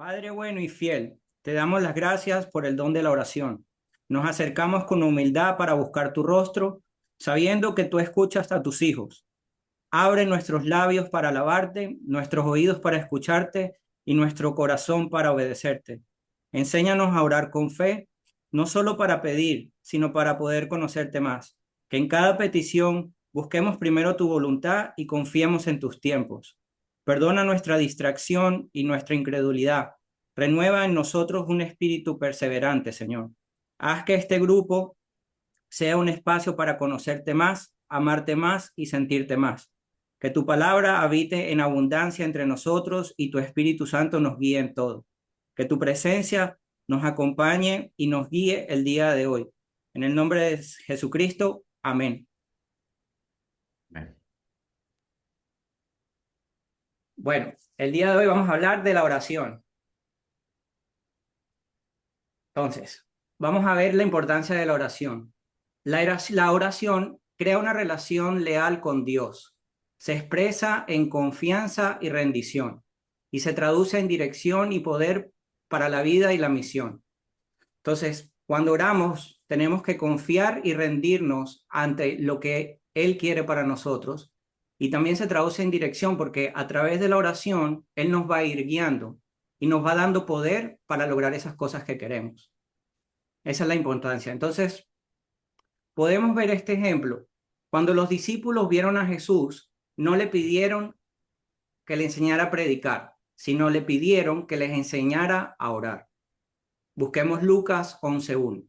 Padre bueno y fiel, te damos las gracias por el don de la oración. Nos acercamos con humildad para buscar tu rostro, sabiendo que tú escuchas a tus hijos. Abre nuestros labios para alabarte, nuestros oídos para escucharte y nuestro corazón para obedecerte. Enséñanos a orar con fe, no solo para pedir, sino para poder conocerte más. Que en cada petición busquemos primero tu voluntad y confiemos en tus tiempos. Perdona nuestra distracción y nuestra incredulidad. Renueva en nosotros un espíritu perseverante, Señor. Haz que este grupo sea un espacio para conocerte más, amarte más y sentirte más. Que tu palabra habite en abundancia entre nosotros y tu Espíritu Santo nos guíe en todo. Que tu presencia nos acompañe y nos guíe el día de hoy. En el nombre de Jesucristo, amén. Amén. Bueno, el día de hoy vamos a hablar de la oración. Entonces, vamos a ver la importancia de la oración. La oración crea una relación leal con Dios. Se expresa en confianza y rendición y se traduce en dirección y poder para la vida y la misión. Entonces, cuando oramos, tenemos que confiar y rendirnos ante lo que Él quiere para nosotros. Y también se traduce en dirección porque a través de la oración, Él nos va a ir guiando y nos va dando poder para lograr esas cosas que queremos. Esa es la importancia. Entonces, podemos ver este ejemplo. Cuando los discípulos vieron a Jesús, no le pidieron que le enseñara a predicar, sino le pidieron que les enseñara a orar. Busquemos Lucas 11:1.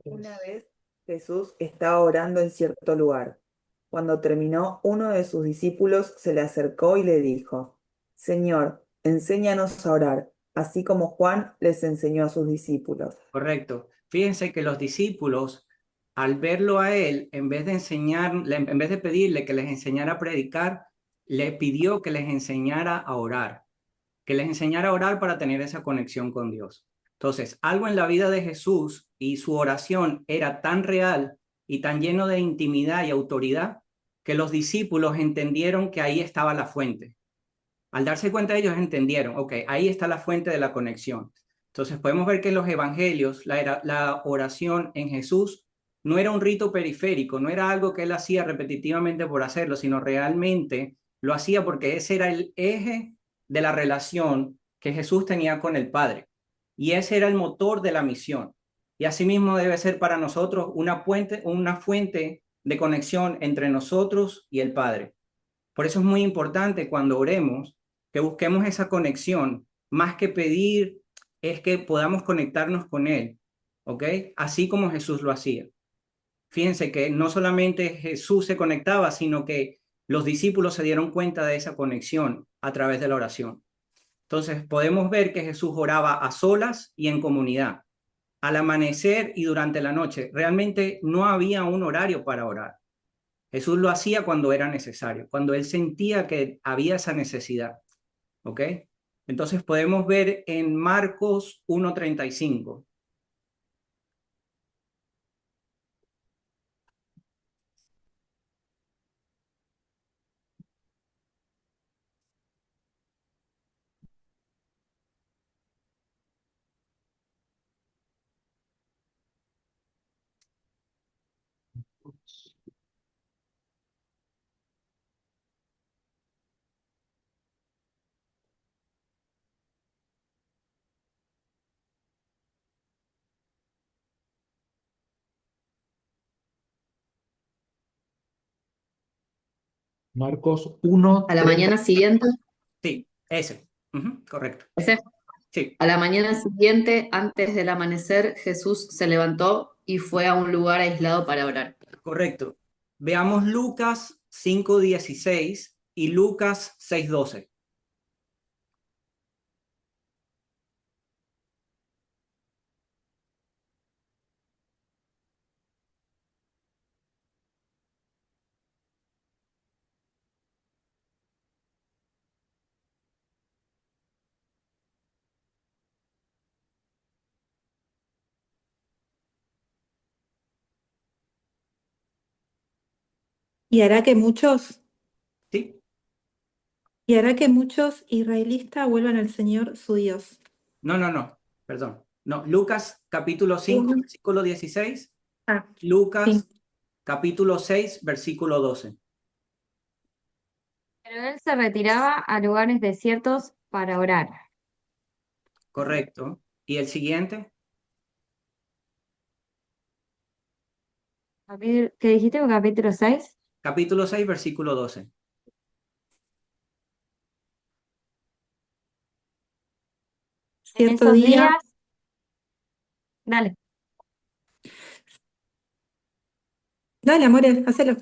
Una vez Jesús estaba orando en cierto lugar. Cuando terminó, uno de sus discípulos se le acercó y le dijo, Señor, enséñanos a orar, así como Juan les enseñó a sus discípulos. Correcto. Fíjense que los discípulos, al verlo a él, en vez de en vez de pedirle que les enseñara a predicar, le pidió que les enseñara a orar, que les enseñara a orar para tener esa conexión con Dios. Entonces, algo en la vida de Jesús y su oración era tan real y tan lleno de intimidad y autoridad que los discípulos entendieron que ahí estaba la fuente. Al darse cuenta ellos entendieron, ok, ahí está la fuente de la conexión. Entonces podemos ver que en los evangelios la oración en Jesús no era un rito periférico, no era algo que él hacía repetitivamente por hacerlo, sino realmente lo hacía porque ese era el eje de la relación que Jesús tenía con el Padre. Y ese era el motor de la misión. Y asimismo debe ser para nosotros una fuente de conexión entre nosotros y el Padre. Por eso es muy importante cuando oremos que busquemos esa conexión, más que pedir, es que podamos conectarnos con Él, ¿ok? Así como Jesús lo hacía. Fíjense que no solamente Jesús se conectaba, sino que los discípulos se dieron cuenta de esa conexión a través de la oración. Entonces podemos ver que Jesús oraba a solas y en comunidad, al amanecer y durante la noche. Realmente no había un horario para orar. Jesús lo hacía cuando era necesario, cuando él sentía que había esa necesidad. ¿Ok? Entonces podemos ver en Marcos 1:35. Marcos A la 1:30. mañana siguiente, Sí, ese. Correcto. ese, Sí, a la mañana siguiente, antes del amanecer, Jesús se levantó y fue a un lugar aislado para orar. correcto. Veamos Lucas 5:16 y Lucas 6:12. Y hará que muchos, ¿Sí? y hará que muchos israelitas vuelvan al Señor su Dios. No, perdón. No, Lucas capítulo 5, Uno. versículo 16. Ah, Lucas sí. capítulo 6, versículo 12. Pero él se retiraba a lugares desiertos para orar. Correcto. ¿Y el siguiente? ¿Qué dijiste? ¿Capítulo 6? Capítulo 6, versículo 12. En Cierto esos día, días, dale. dale, amores, hacelo.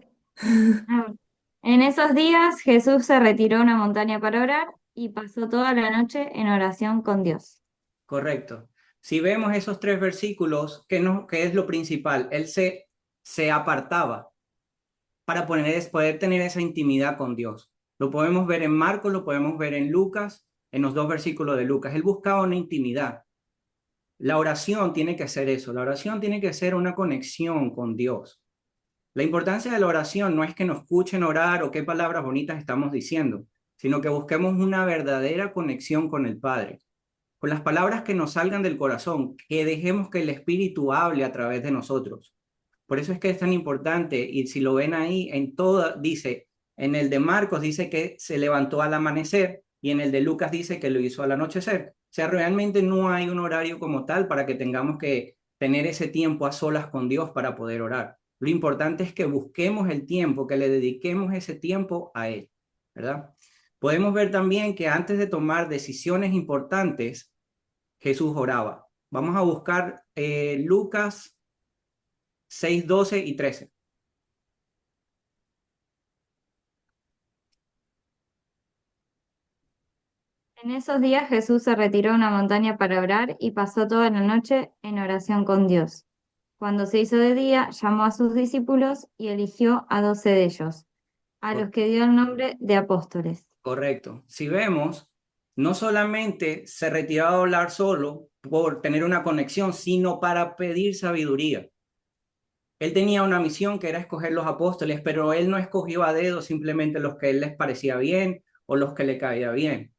Ah, En esos días Jesús se retiró a una montaña para orar y pasó toda la noche en oración con Dios. Correcto. Si vemos esos tres versículos, ¿qué es lo principal? Él se apartaba para poder tener esa intimidad con Dios. Lo podemos ver en Marcos, lo podemos ver en Lucas, en los dos versículos de Lucas. Él buscaba una intimidad. La oración tiene que ser eso. La oración tiene que ser una conexión con Dios. La importancia de la oración no es que nos escuchen orar o qué palabras bonitas estamos diciendo, sino que busquemos una verdadera conexión con el Padre, con las palabras que nos salgan del corazón, que dejemos que el Espíritu hable a través de nosotros. Por eso es que es tan importante, y si lo ven ahí, en toda, dice, en el de Marcos dice que se levantó al amanecer, y en el de Lucas dice que lo hizo al anochecer. O sea, realmente no hay un horario como tal para que tengamos que tener ese tiempo a solas con Dios para poder orar. Lo importante es que busquemos el tiempo, que le dediquemos ese tiempo a Él, ¿verdad? Podemos ver también que antes de tomar decisiones importantes, Jesús oraba. Vamos a buscar Lucas 6, 12 y 13. En esos días Jesús se retiró a una montaña para orar y pasó toda la noche en oración con Dios. Cuando se hizo de día, llamó a sus discípulos y eligió a 12 de ellos, a los que dio el nombre de apóstoles. Correcto. Si vemos, no solamente se retiraba a hablar solo por tener una conexión, sino para pedir sabiduría. Él tenía una misión que era escoger los apóstoles, pero él no escogió a dedo simplemente los que a él les parecía bien o los que le caía bien.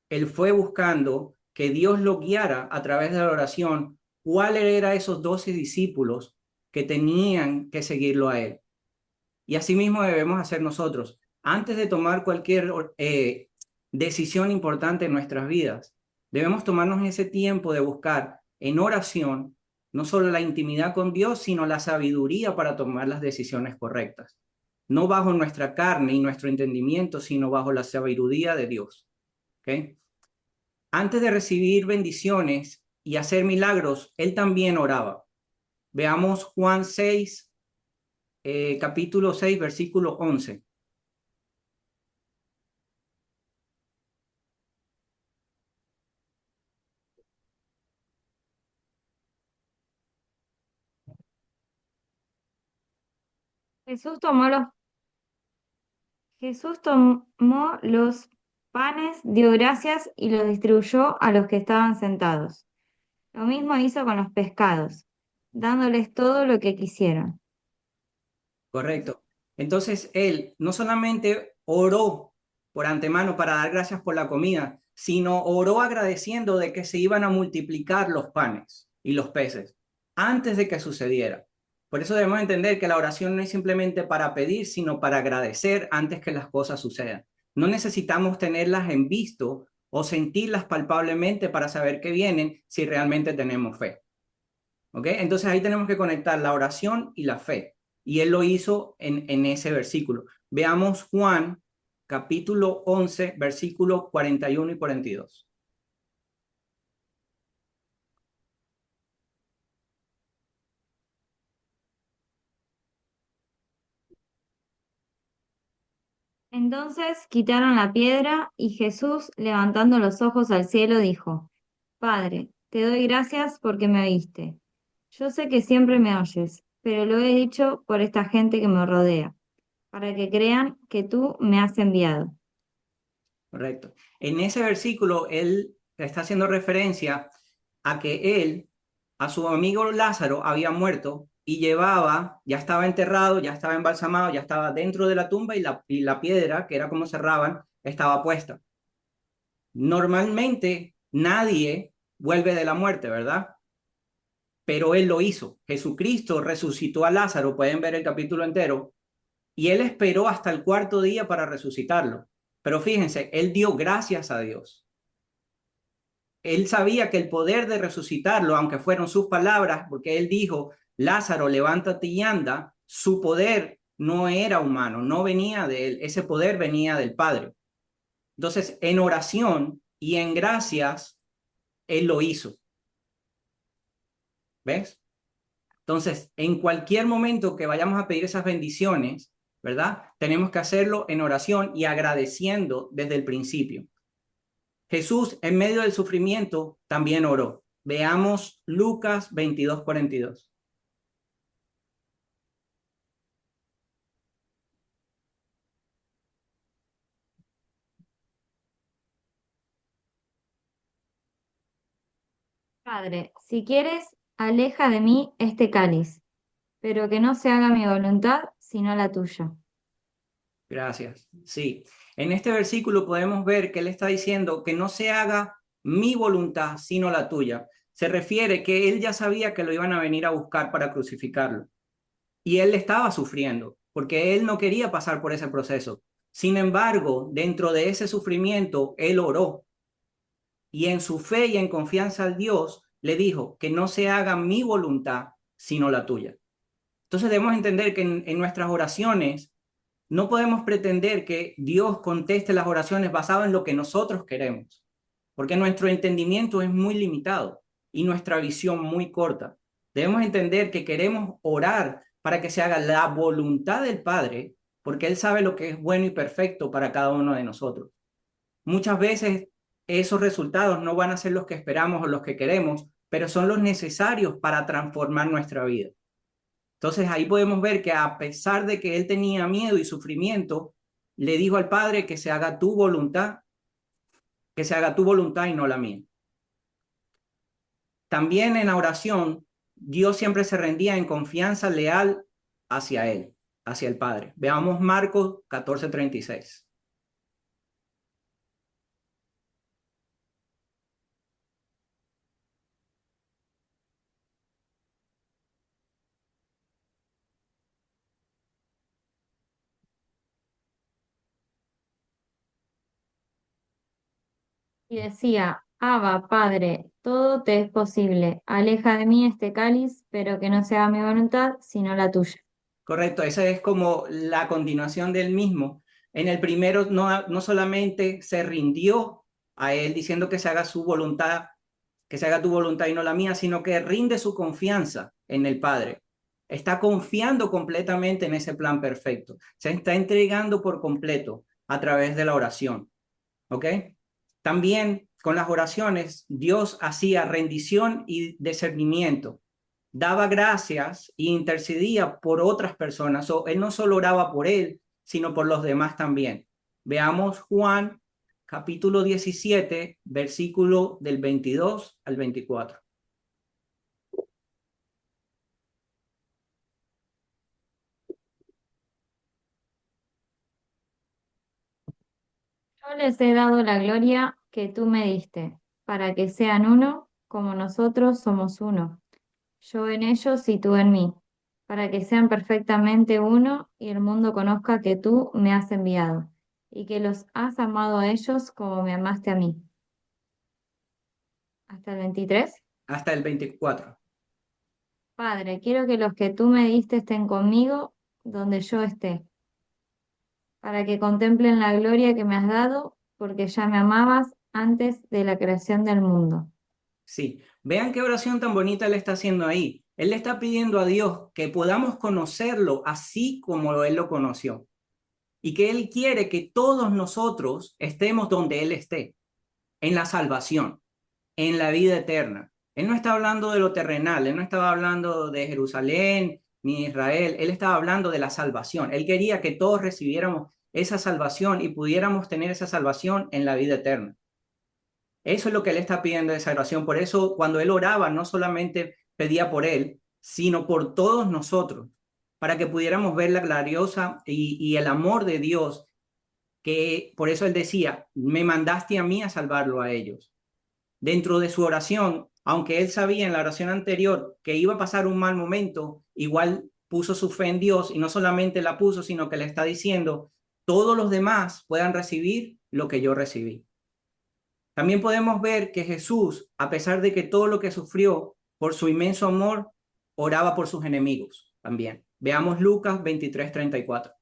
Él fue buscando que Dios lo guiara a través de la oración, cuáles eran esos 12 discípulos que tenían que seguirlo a él. Y así mismo debemos hacer nosotros. Antes de tomar cualquier decisión importante en nuestras vidas, debemos tomarnos ese tiempo de buscar en oración no solo la intimidad con Dios, sino la sabiduría para tomar las decisiones correctas. No bajo nuestra carne y nuestro entendimiento, sino bajo la sabiduría de Dios. ¿Okay? Antes de recibir bendiciones y hacer milagros, él también oraba. Veamos Juan 6, capítulo 6, versículo 11. Jesús tomó los, Jesús tomó los panes, dio gracias y los distribuyó a los que estaban sentados. Lo mismo hizo con los pescados, dándoles todo lo que quisieron. Correcto. Entonces él no solamente oró por antemano para dar gracias por la comida, sino oró agradeciendo de que se iban a multiplicar los panes y los peces antes de que sucediera. Por eso debemos entender que la oración no es simplemente para pedir, sino para agradecer antes que las cosas sucedan. No necesitamos tenerlas en visto o sentirlas palpablemente para saber que vienen si realmente tenemos fe. ¿Ok? Entonces ahí tenemos que conectar la oración y la fe. Y él lo hizo en ese versículo. Veamos Juan capítulo 11, versículos 41 y 42. Entonces quitaron la piedra y Jesús, levantando los ojos al cielo, dijo, Padre, te doy gracias porque me oíste. Yo sé que siempre me oyes, pero lo he dicho por esta gente que me rodea, para que crean que tú me has enviado. Correcto. En ese versículo, él está haciendo referencia a que él, a su amigo Lázaro, había muerto y llevaba, ya estaba enterrado, ya estaba embalsamado, ya estaba dentro de la tumba y la piedra, que era como cerraban, estaba puesta. Normalmente nadie vuelve de la muerte, ¿verdad? Pero él lo hizo. Jesucristo resucitó a Lázaro, pueden ver el capítulo entero, y él esperó hasta el cuarto día para resucitarlo. Pero fíjense, él dio gracias a Dios. Él sabía que el poder de resucitarlo, aunque fueron sus palabras, porque él dijo, Lázaro, levántate y anda, su poder no era humano, no venía de él, ese poder venía del Padre. Entonces, en oración y en gracias, él lo hizo. ¿Ves? Entonces, en cualquier momento que vayamos a pedir esas bendiciones, ¿verdad? Tenemos que hacerlo en oración y agradeciendo desde el principio. Jesús, en medio del sufrimiento, también oró. Veamos Lucas 22:42. Padre, si quieres, aleja de mí este cáliz, pero que no se haga mi voluntad, sino la tuya. Gracias. Sí, en este versículo podemos ver que él está diciendo que no se haga mi voluntad, sino la tuya. Se refiere que él ya sabía que lo iban a venir a buscar para crucificarlo. Y él estaba sufriendo, porque él no quería pasar por ese proceso. Sin embargo, dentro de ese sufrimiento, él oró. Y en su fe y en confianza al Dios, le dijo que no se haga mi voluntad, sino la tuya. Entonces debemos entender que en nuestras oraciones no podemos pretender que Dios conteste las oraciones basado en lo que nosotros queremos, porque nuestro entendimiento es muy limitado y nuestra visión muy corta. Debemos entender que queremos orar para que se haga la voluntad del Padre, porque Él sabe lo que es bueno y perfecto para cada uno de nosotros. Muchas veces esos resultados no van a ser los que esperamos o los que queremos, pero son los necesarios para transformar nuestra vida. Entonces ahí podemos ver que a pesar de que él tenía miedo y sufrimiento, le dijo al Padre que se haga tu voluntad, que se haga tu voluntad y no la mía. También en la oración, Dios siempre se rendía en confianza leal hacia él, hacia el Padre. Veamos Marcos 14:36. Y decía, Abba, Padre, todo te es posible, aleja de mí este cáliz, pero que no se haga mi voluntad, sino la tuya. Correcto, esa es como la continuación del mismo. En el primero no solamente se rindió a él diciendo que se haga su voluntad, que se haga tu voluntad y no la mía, sino que rinde su confianza en el Padre. Está confiando completamente en ese plan perfecto. Se está entregando por completo a través de la oración. ¿Ok? También con las oraciones, Dios hacía rendición y discernimiento. Daba gracias e intercedía por otras personas. Él no solo oraba por él, sino por los demás también. Veamos Juan capítulo 17, versículo del 22 al 24. Yo les he dado la gloria que tú me diste, para que sean uno como nosotros somos uno, yo en ellos y tú en mí, para que sean perfectamente uno y el mundo conozca que tú me has enviado y que los has amado a ellos como me amaste a mí. Hasta el 23. Hasta el 24. Padre, quiero que los que tú me diste estén conmigo donde yo esté, para que contemplen la gloria que me has dado, porque ya me amabas antes de la creación del mundo. Sí, vean qué oración tan bonita él está haciendo ahí. Él le está pidiendo a Dios que podamos conocerlo así como él lo conoció. Y que él quiere que todos nosotros estemos donde él esté, en la salvación, en la vida eterna. Él no está hablando de lo terrenal, él no estaba hablando de Jerusalén ni Israel, él estaba hablando de la salvación. Él quería que todos recibiéramos esa salvación y pudiéramos tener esa salvación en la vida eterna. Eso es lo que él está pidiendo de esa oración. Por eso, cuando él oraba, no solamente pedía por él, sino por todos nosotros, para que pudiéramos ver la gloriosa y el amor de Dios, que por eso él decía, me mandaste a mí a salvarlo a ellos. Dentro de su oración, aunque él sabía en la oración anterior que iba a pasar un mal momento, igual puso su fe en Dios y no solamente la puso, sino que le está diciendo, todos los demás puedan recibir lo que yo recibí. También podemos ver que Jesús, a pesar de que todo lo que sufrió por su inmenso amor, oraba por sus enemigos también. Veamos Lucas 23:34.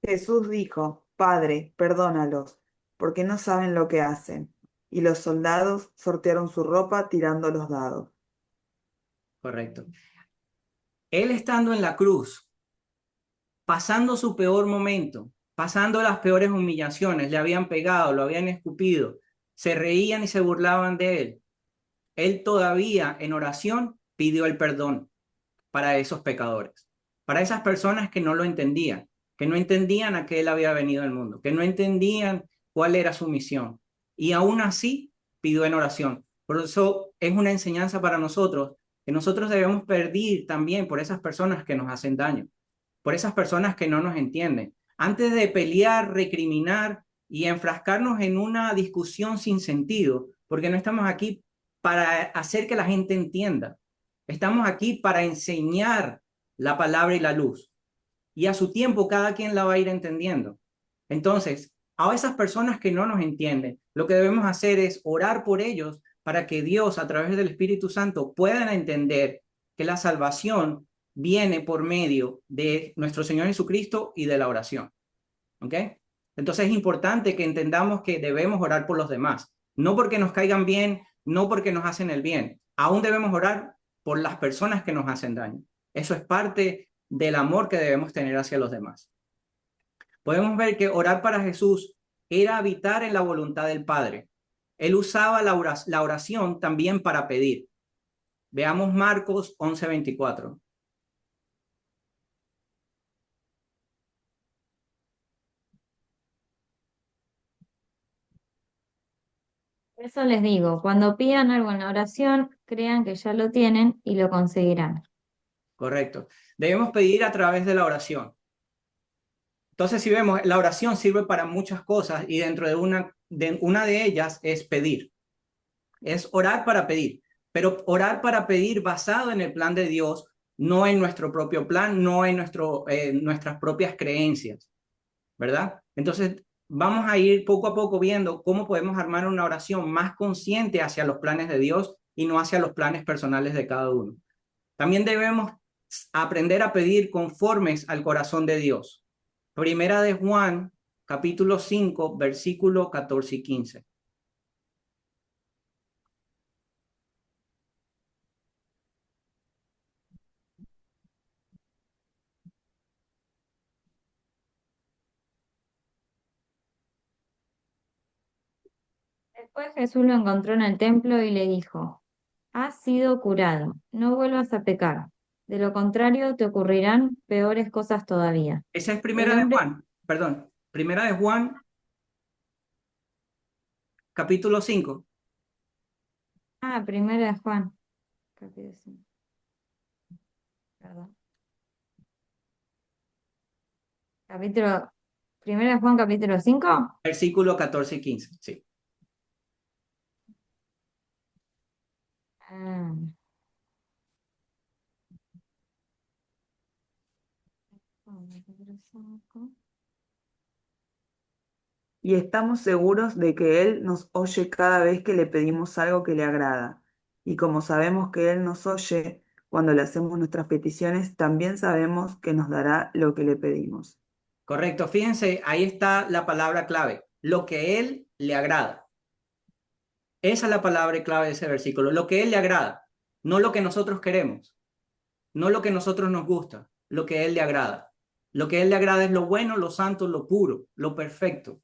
Jesús dijo, Padre, perdónalos, porque no saben lo que hacen. Y los soldados sortearon su ropa tirando los dados. Correcto. Él estando en la cruz, pasando su peor momento, pasando las peores humillaciones, le habían pegado, lo habían escupido, se reían y se burlaban de él. Él todavía en oración pidió el perdón para esos pecadores, para esas personas que no lo entendían, que no entendían a qué él había venido al mundo, que no entendían cuál era su misión. Y aún así pidió en oración. Por eso es una enseñanza para nosotros, que nosotros debemos pedir también por esas personas que nos hacen daño, por esas personas que no nos entienden. Antes de pelear, recriminar y enfrascarnos en una discusión sin sentido, porque no estamos aquí para hacer que la gente entienda. Estamos aquí para enseñar la palabra y la luz. Y a su tiempo cada quien la va a ir entendiendo. Entonces, a esas personas que no nos entienden, lo que debemos hacer es orar por ellos para que Dios, a través del Espíritu Santo, puedan entender que la salvación viene por medio de nuestro Señor Jesucristo y de la oración. ¿Ok? Entonces es importante que entendamos que debemos orar por los demás, no porque nos caigan bien, no porque nos hacen el bien. Aún debemos orar por las personas que nos hacen daño. Eso es parte del amor que debemos tener hacia los demás. Podemos ver que orar para Jesús era habitar en la voluntad del Padre. Él usaba la oración también para pedir. Veamos Marcos 11:24. Por eso les digo, cuando pidan algo en la oración, crean que ya lo tienen y lo conseguirán. Correcto. Debemos pedir a través de la oración. Entonces, si vemos, la oración sirve para muchas cosas y dentro de una de ellas es pedir. Es orar para pedir, pero orar para pedir basado en el plan de Dios, no en nuestro propio plan, no en nuestras propias creencias, ¿verdad? Entonces, vamos a ir poco a poco viendo cómo podemos armar una oración más consciente hacia los planes de Dios y no hacia los planes personales de cada uno. También debemos aprender a pedir conformes al corazón de Dios. Primera de Juan, capítulo 5, versículo 14 y 15. Después Jesús lo encontró en el templo y le dijo, has sido curado, no vuelvas a pecar. De lo contrario, te ocurrirán peores cosas todavía. Esa es El Primera de hombre, Juan, perdón, Primera de Juan, capítulo 5. Primera de Juan, capítulo 5. Perdón. Primera de Juan, capítulo 5. Versículo 14 y 15, sí. Ah. Y estamos seguros de que Él nos oye cada vez que le pedimos algo que le agrada. Y como sabemos que Él nos oye cuando le hacemos nuestras peticiones, también sabemos que nos dará lo que le pedimos. Correcto, fíjense, ahí está la palabra clave, lo que Él le agrada. Esa es la palabra clave de ese versículo, lo que Él le agrada, no lo que nosotros queremos, no lo que nosotros nos gusta, lo que Él le agrada. Lo que Él le agrada es lo bueno, lo santo, lo puro, lo perfecto.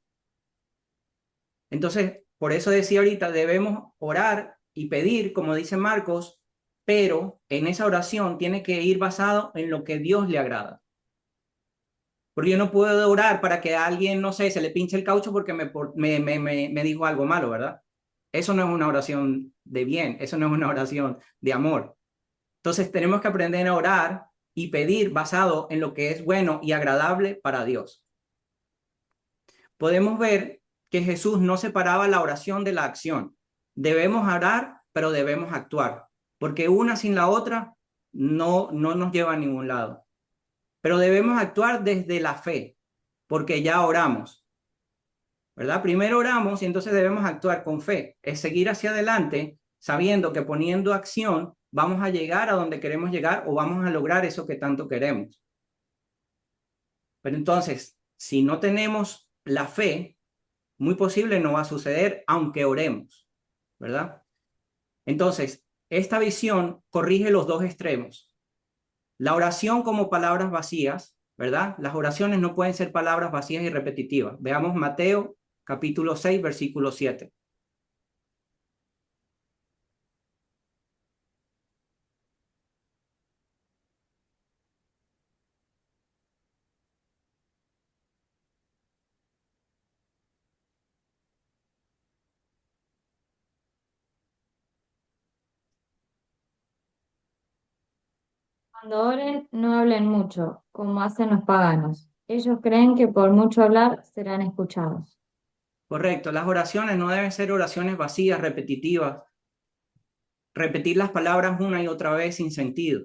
Entonces, por eso decía ahorita, debemos orar y pedir, como dice Marcos, pero en esa oración tiene que ir basado en lo que Dios le agrada. Porque yo no puedo orar para que a alguien, no sé, se le pinche el caucho porque me dijo algo malo, ¿verdad? Eso no es una oración de bien, eso no es una oración de amor. Entonces tenemos que aprender a orar y pedir basado en lo que es bueno y agradable para Dios. Podemos ver que Jesús no separaba la oración de la acción. Debemos orar, pero debemos actuar, porque una sin la otra no nos lleva a ningún lado. Pero debemos actuar desde la fe, porque ya oramos, ¿verdad? Primero oramos y entonces debemos actuar con fe. Es seguir hacia adelante sabiendo que poniendo acción vamos a llegar a donde queremos llegar o vamos a lograr eso que tanto queremos. Pero entonces, si no tenemos la fe, muy posible no va a suceder aunque oremos, ¿verdad? Entonces, esta visión corrige los dos extremos. La oración como palabras vacías, ¿verdad? Las oraciones no pueden ser palabras vacías y repetitivas. Veamos Mateo capítulo 6, versículo 7. Cuando oren, no hablen mucho, como hacen los paganos. Ellos creen que por mucho hablar serán escuchados. Correcto, las oraciones no deben ser oraciones vacías, repetitivas, repetir las palabras una y otra vez sin sentido,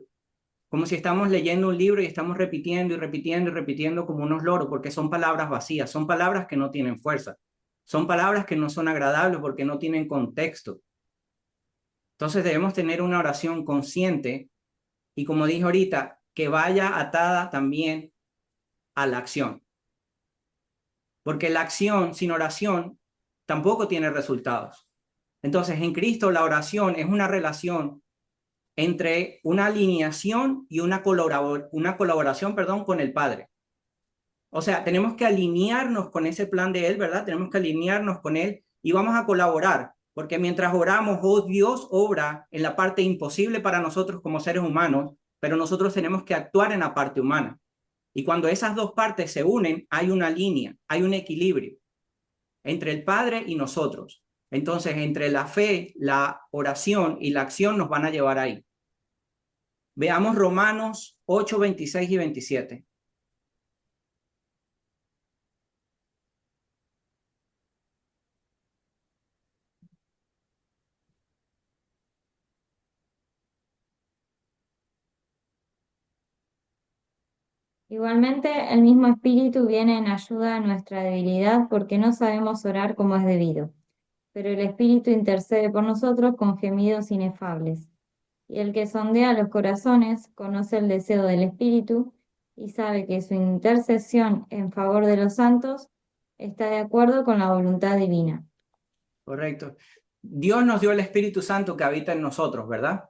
como si estamos leyendo un libro y estamos repitiendo y repitiendo y repitiendo como unos loros, porque son palabras vacías, son palabras que no tienen fuerza, son palabras que no son agradables porque no tienen contexto. Entonces debemos tener una oración consciente y, como dije ahorita, que vaya atada también a la acción. Porque la acción sin oración tampoco tiene resultados. Entonces, en Cristo la oración es una relación entre una alineación y una colaboración, con el Padre. O sea, tenemos que alinearnos con ese plan de Él, ¿verdad? Tenemos que alinearnos con Él y vamos a colaborar, porque mientras oramos, Dios obra en la parte imposible para nosotros como seres humanos, pero nosotros tenemos que actuar en la parte humana. Y cuando esas dos partes se unen, hay una línea, hay un equilibrio entre el Padre y nosotros. Entonces, entre la fe, la oración y la acción nos van a llevar ahí. Veamos Romanos 8, 26 y 27. Igualmente, el mismo Espíritu viene en ayuda a nuestra debilidad porque no sabemos orar como es debido. Pero el Espíritu intercede por nosotros con gemidos inefables. Y el que sondea los corazones conoce el deseo del Espíritu y sabe que su intercesión en favor de los santos está de acuerdo con la voluntad divina. Correcto. Dios nos dio el Espíritu Santo que habita en nosotros, ¿verdad?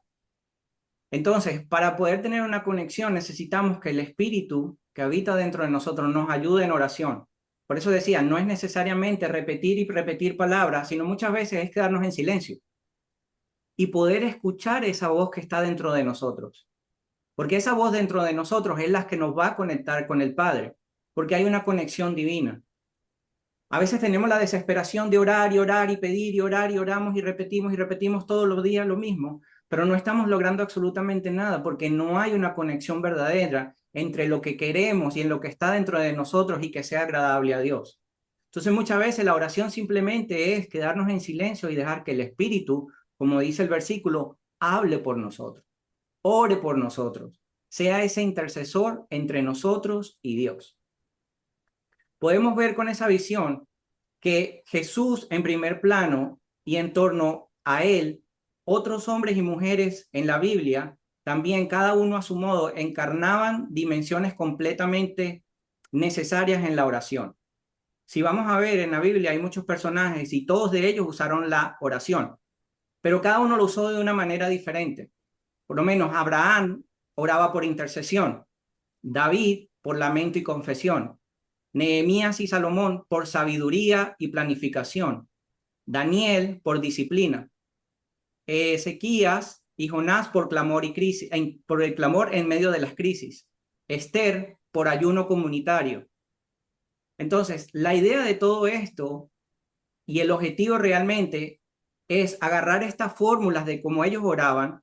Entonces, para poder tener una conexión necesitamos que el Espíritu que habita dentro de nosotros nos ayude en oración. Por eso decía, no es necesariamente repetir y repetir palabras, sino muchas veces es quedarnos en silencio y poder escuchar esa voz que está dentro de nosotros. Porque esa voz dentro de nosotros es la que nos va a conectar con el Padre, porque hay una conexión divina. A veces tenemos la desesperación de orar y orar y pedir y orar y oramos y repetimos todos los días lo mismo, pero no estamos logrando absolutamente nada porque no hay una conexión verdadera entre lo que queremos y en lo que está dentro de nosotros y que sea agradable a Dios. Entonces muchas veces la oración simplemente es quedarnos en silencio y dejar que el Espíritu, como dice el versículo, hable por nosotros, ore por nosotros, sea ese intercesor entre nosotros y Dios. Podemos ver con esa visión que Jesús en primer plano y en torno a él, otros hombres y mujeres en la Biblia, también cada uno a su modo, encarnaban dimensiones completamente necesarias en la oración. Si vamos a ver en la Biblia hay muchos personajes y todos de ellos usaron la oración, pero cada uno lo usó de una manera diferente. Por lo menos Abraham oraba por intercesión, David por lamento y confesión, Nehemías y Salomón por sabiduría y planificación, Daniel por disciplina, Ezequías y Jonás por clamor y crisis, por el clamor en medio de las crisis. Esther por ayuno comunitario. Entonces, la idea de todo esto y el objetivo realmente es agarrar estas fórmulas de cómo ellos oraban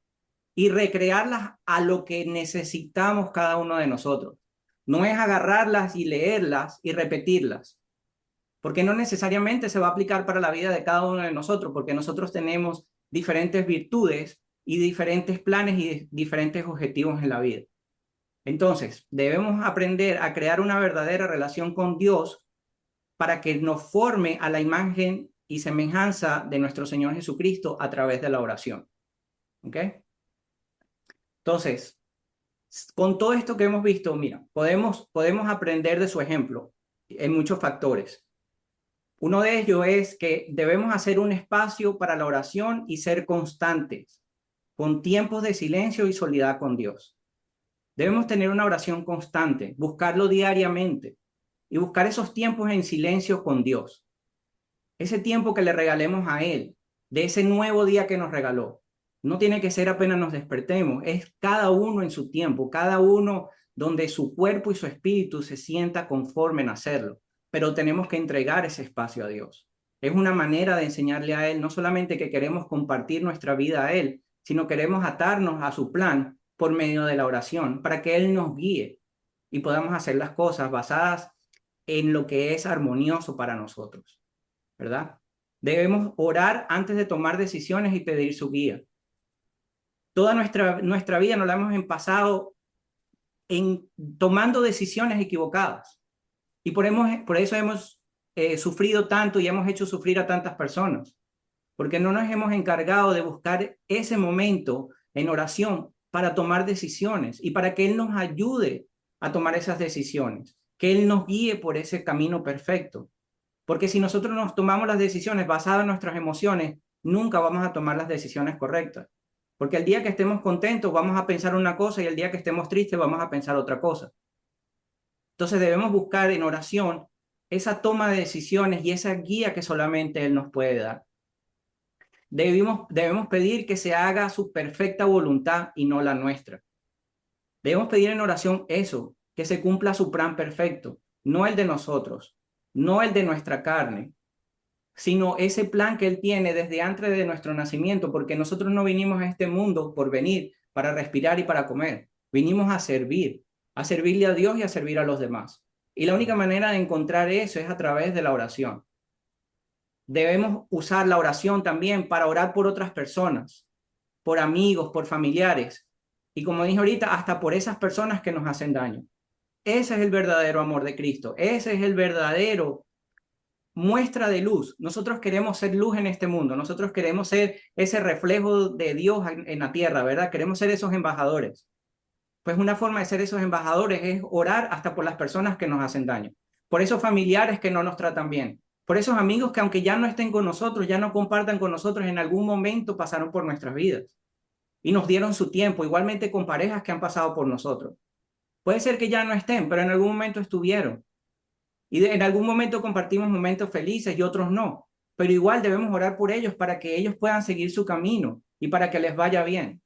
y recrearlas a lo que necesitamos cada uno de nosotros. No es agarrarlas y leerlas y repetirlas, porque no necesariamente se va a aplicar para la vida de cada uno de nosotros, porque nosotros tenemos diferentes virtudes y diferentes planes y diferentes objetivos en la vida. Entonces, debemos aprender a crear una verdadera relación con Dios para que nos forme a la imagen y semejanza de nuestro Señor Jesucristo a través de la oración. ¿Ok? Entonces, con todo esto que hemos visto, mira, podemos aprender de su ejemplo en muchos factores. Uno de ellos es que debemos hacer un espacio para la oración y ser constantes, con tiempos de silencio y soledad con Dios. Debemos tener una oración constante, buscarlo diariamente y buscar esos tiempos en silencio con Dios. Ese tiempo que le regalemos a Él, de ese nuevo día que nos regaló. No tiene que ser apenas nos despertemos, es cada uno en su tiempo, cada uno donde su cuerpo y su espíritu se sienta conforme en hacerlo. Pero tenemos que entregar ese espacio a Dios. Es una manera de enseñarle a Él, no solamente que queremos compartir nuestra vida a Él, sino queremos atarnos a su plan por medio de la oración, para que Él nos guíe y podamos hacer las cosas basadas en lo que es armonioso para nosotros, ¿verdad? Debemos orar antes de tomar decisiones y pedir su guía. Toda nuestra vida nos la hemos pasado en tomando decisiones equivocadas. Y por eso hemos sufrido tanto y hemos hecho sufrir a tantas personas. Porque no nos hemos encargado de buscar ese momento en oración para tomar decisiones y para que Él nos ayude a tomar esas decisiones. Que Él nos guíe por ese camino perfecto. Porque si nosotros nos tomamos las decisiones basadas en nuestras emociones, nunca vamos a tomar las decisiones correctas. Porque el día que estemos contentos vamos a pensar una cosa y el día que estemos tristes vamos a pensar otra cosa. Entonces debemos buscar en oración esa toma de decisiones y esa guía que solamente Él nos puede dar. Debemos pedir que se haga su perfecta voluntad y no la nuestra. Debemos pedir en oración eso, que se cumpla su plan perfecto, no el de nosotros, no el de nuestra carne, sino ese plan que Él tiene desde antes de nuestro nacimiento, porque nosotros no vinimos a este mundo por venir, para respirar y para comer. Vinimos a servirle a Dios y a servir a los demás. Y la única manera de encontrar eso es a través de la oración. Debemos usar la oración también para orar por otras personas, por amigos, por familiares. Y como dije ahorita, hasta por esas personas que nos hacen daño. Ese es el verdadero amor de Cristo. Ese es el verdadero muestra de luz. Nosotros queremos ser luz en este mundo. Nosotros queremos ser ese reflejo de Dios en la tierra, ¿verdad? Queremos ser esos embajadores. Pues una forma de ser esos embajadores es orar hasta por las personas que nos hacen daño. Por esos familiares que no nos tratan bien. Por esos amigos que aunque ya no estén con nosotros, ya no compartan con nosotros, en algún momento pasaron por nuestras vidas y nos dieron su tiempo, igualmente con parejas que han pasado por nosotros. Puede ser que ya no estén, pero en algún momento estuvieron. Y en algún momento compartimos momentos felices y otros no. Pero igual debemos orar por ellos para que ellos puedan seguir su camino y para que les vaya bien,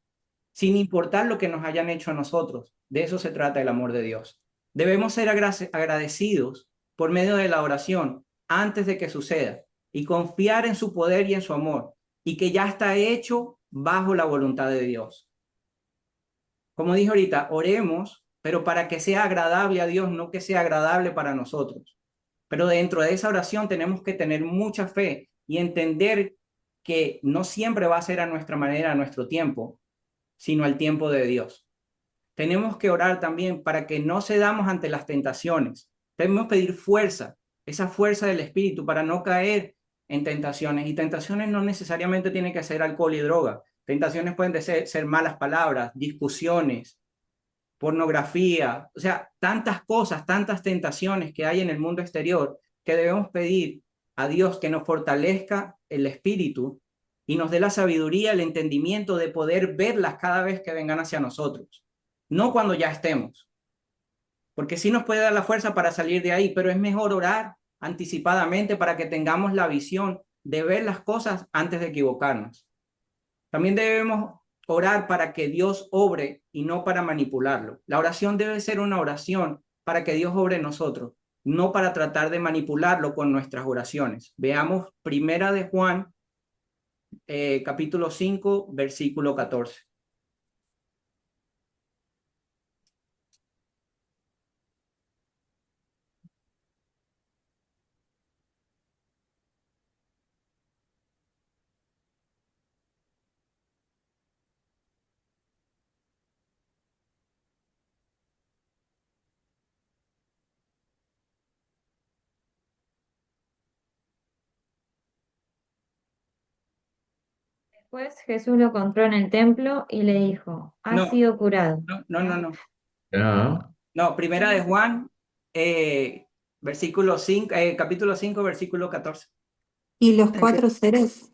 sin importar lo que nos hayan hecho a nosotros. De eso se trata el amor de Dios. Debemos ser agradecidos por medio de la oración antes de que suceda y confiar en su poder y en su amor y que ya está hecho bajo la voluntad de Dios. Como dije ahorita, oremos, pero para que sea agradable a Dios, no que sea agradable para nosotros. Pero dentro de esa oración tenemos que tener mucha fe y entender que no siempre va a ser a nuestra manera, a nuestro tiempo, sino al tiempo de Dios. Tenemos que orar también para que no cedamos ante las tentaciones. Debemos pedir fuerza, esa fuerza del Espíritu para no caer en tentaciones. Y tentaciones no necesariamente tienen que ser alcohol y droga. Tentaciones pueden ser malas palabras, discusiones, pornografía, o sea, tantas cosas, tantas tentaciones que hay en el mundo exterior que debemos pedir a Dios que nos fortalezca el espíritu y nos dé la sabiduría, el entendimiento de poder verlas cada vez que vengan hacia nosotros, no cuando ya estemos, porque sí nos puede dar la fuerza para salir de ahí, pero es mejor orar anticipadamente para que tengamos la visión de ver las cosas antes de equivocarnos. También debemos orar para que Dios obre y no para manipularlo. La oración debe ser una oración para que Dios obre en nosotros, no para tratar de manipularlo con nuestras oraciones. Veamos Primera de Juan, capítulo 5, versículo 14. Después Jesús lo encontró en el templo y le dijo, has No, sido curado. no. No. No, Primera de Juan, versículo 5, capítulo 5, versículo 14. Y los El que- 4 seres.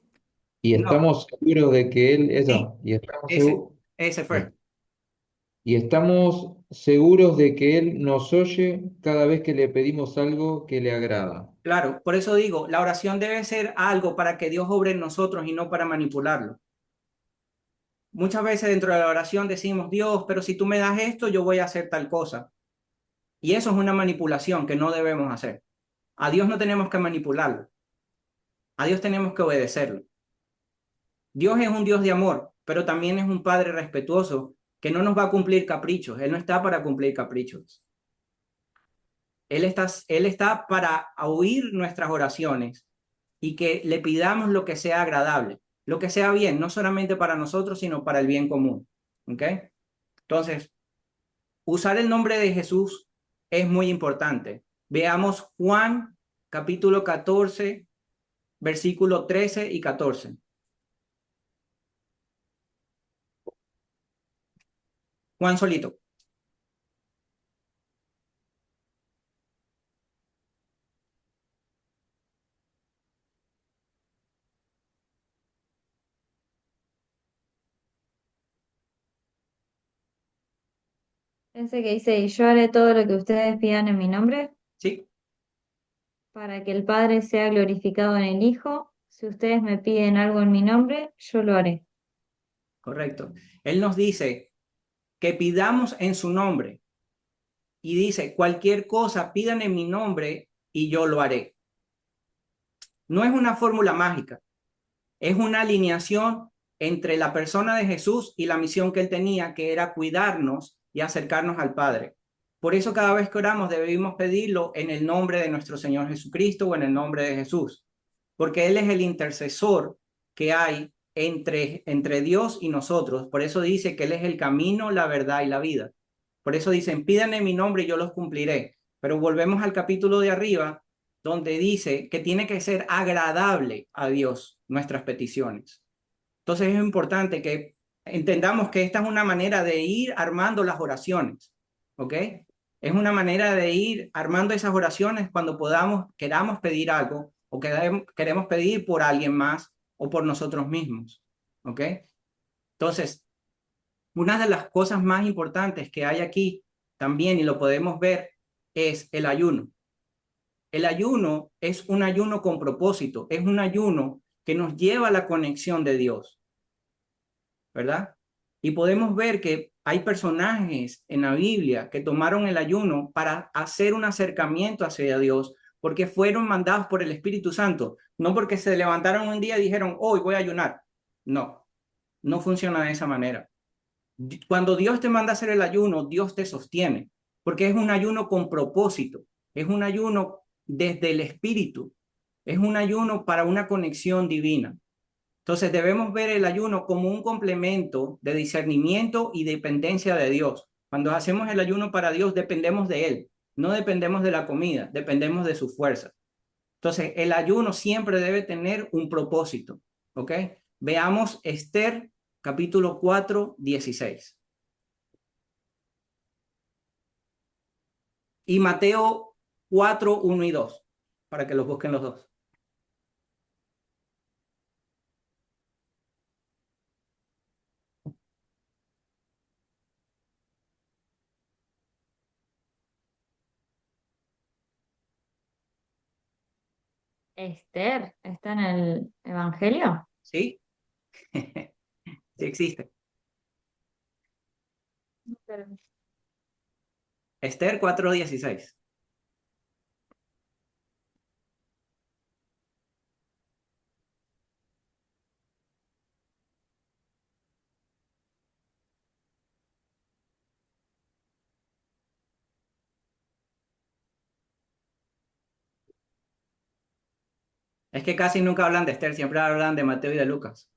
Y No, estamos seguros de que Él, sí, eso, y estamos ese, seguros, ese fue. y estamos seguros de que Él nos oye cada vez que le pedimos algo que le agrada. Claro, por eso digo, la oración debe ser algo para que Dios obre en nosotros y no para manipularlo. Muchas veces dentro de la oración decimos, Dios, pero si tú me das esto, yo voy a hacer tal cosa. Y eso es una manipulación que no debemos hacer. A Dios no tenemos que manipularlo. A Dios tenemos que obedecerlo. Dios es un Dios de amor, pero también es un Padre respetuoso que no nos va a cumplir caprichos. Él no está para cumplir caprichos. Él está para oír nuestras oraciones y que le pidamos lo que sea agradable, lo que sea bien, no solamente para nosotros, sino para el bien común. ¿Ok? Entonces, usar el nombre de Jesús es muy importante. Veamos Juan capítulo 14, versículo 13 y 14. Juan solito. Pensé que dice, y yo haré todo lo que ustedes pidan en mi nombre, ¿Sí? para que el Padre sea glorificado en el Hijo. Si ustedes me piden algo en mi nombre, yo lo haré. Correcto. Él nos dice que pidamos en su nombre y dice, cualquier cosa pidan en mi nombre y yo lo haré. No es una fórmula mágica, es una alineación entre la persona de Jesús y la misión que él tenía, que era cuidarnos y acercarnos al Padre. Por eso cada vez que oramos debemos pedirlo en el nombre de nuestro Señor Jesucristo o en el nombre de Jesús, porque Él es el intercesor que hay entre Dios y nosotros. Por eso dice que Él es el camino, la verdad y la vida. Por eso dicen, pidan en mi nombre y yo los cumpliré. Pero volvemos al capítulo de arriba, donde dice que tiene que ser agradable a Dios nuestras peticiones. Entonces es importante que entendamos que esta es una manera de ir armando las oraciones, ¿ok? Es una manera de ir armando esas oraciones cuando queramos pedir algo o queremos pedir por alguien más o por nosotros mismos, ¿ok? Entonces, una de las cosas más importantes que hay aquí también, y lo podemos ver, es el ayuno. El ayuno es un ayuno con propósito, es un ayuno que nos lleva a la conexión de Dios, ¿verdad? Y podemos ver que hay personajes en la Biblia que tomaron el ayuno para hacer un acercamiento hacia Dios, porque fueron mandados por el Espíritu Santo, no porque se levantaron un día y dijeron, hoy voy a ayunar. No, no funciona de esa manera. Cuando Dios te manda a hacer el ayuno, Dios te sostiene, porque es un ayuno con propósito, es un ayuno desde el Espíritu, es un ayuno para una conexión divina. Entonces debemos ver el ayuno como un complemento de discernimiento y dependencia de Dios. Cuando hacemos el ayuno para Dios, dependemos de Él, no dependemos de la comida, dependemos de su fuerza. Entonces, el ayuno siempre debe tener un propósito, ¿ok? Veamos Esther, capítulo 4, 16. Y Mateo 4, 1 y 2, para que los busquen los dos. ¿está en el Evangelio? ¿Sí? Sí existe. Esther 4:16. Es que casi nunca hablan de Esther, siempre hablan de Mateo y de Lucas.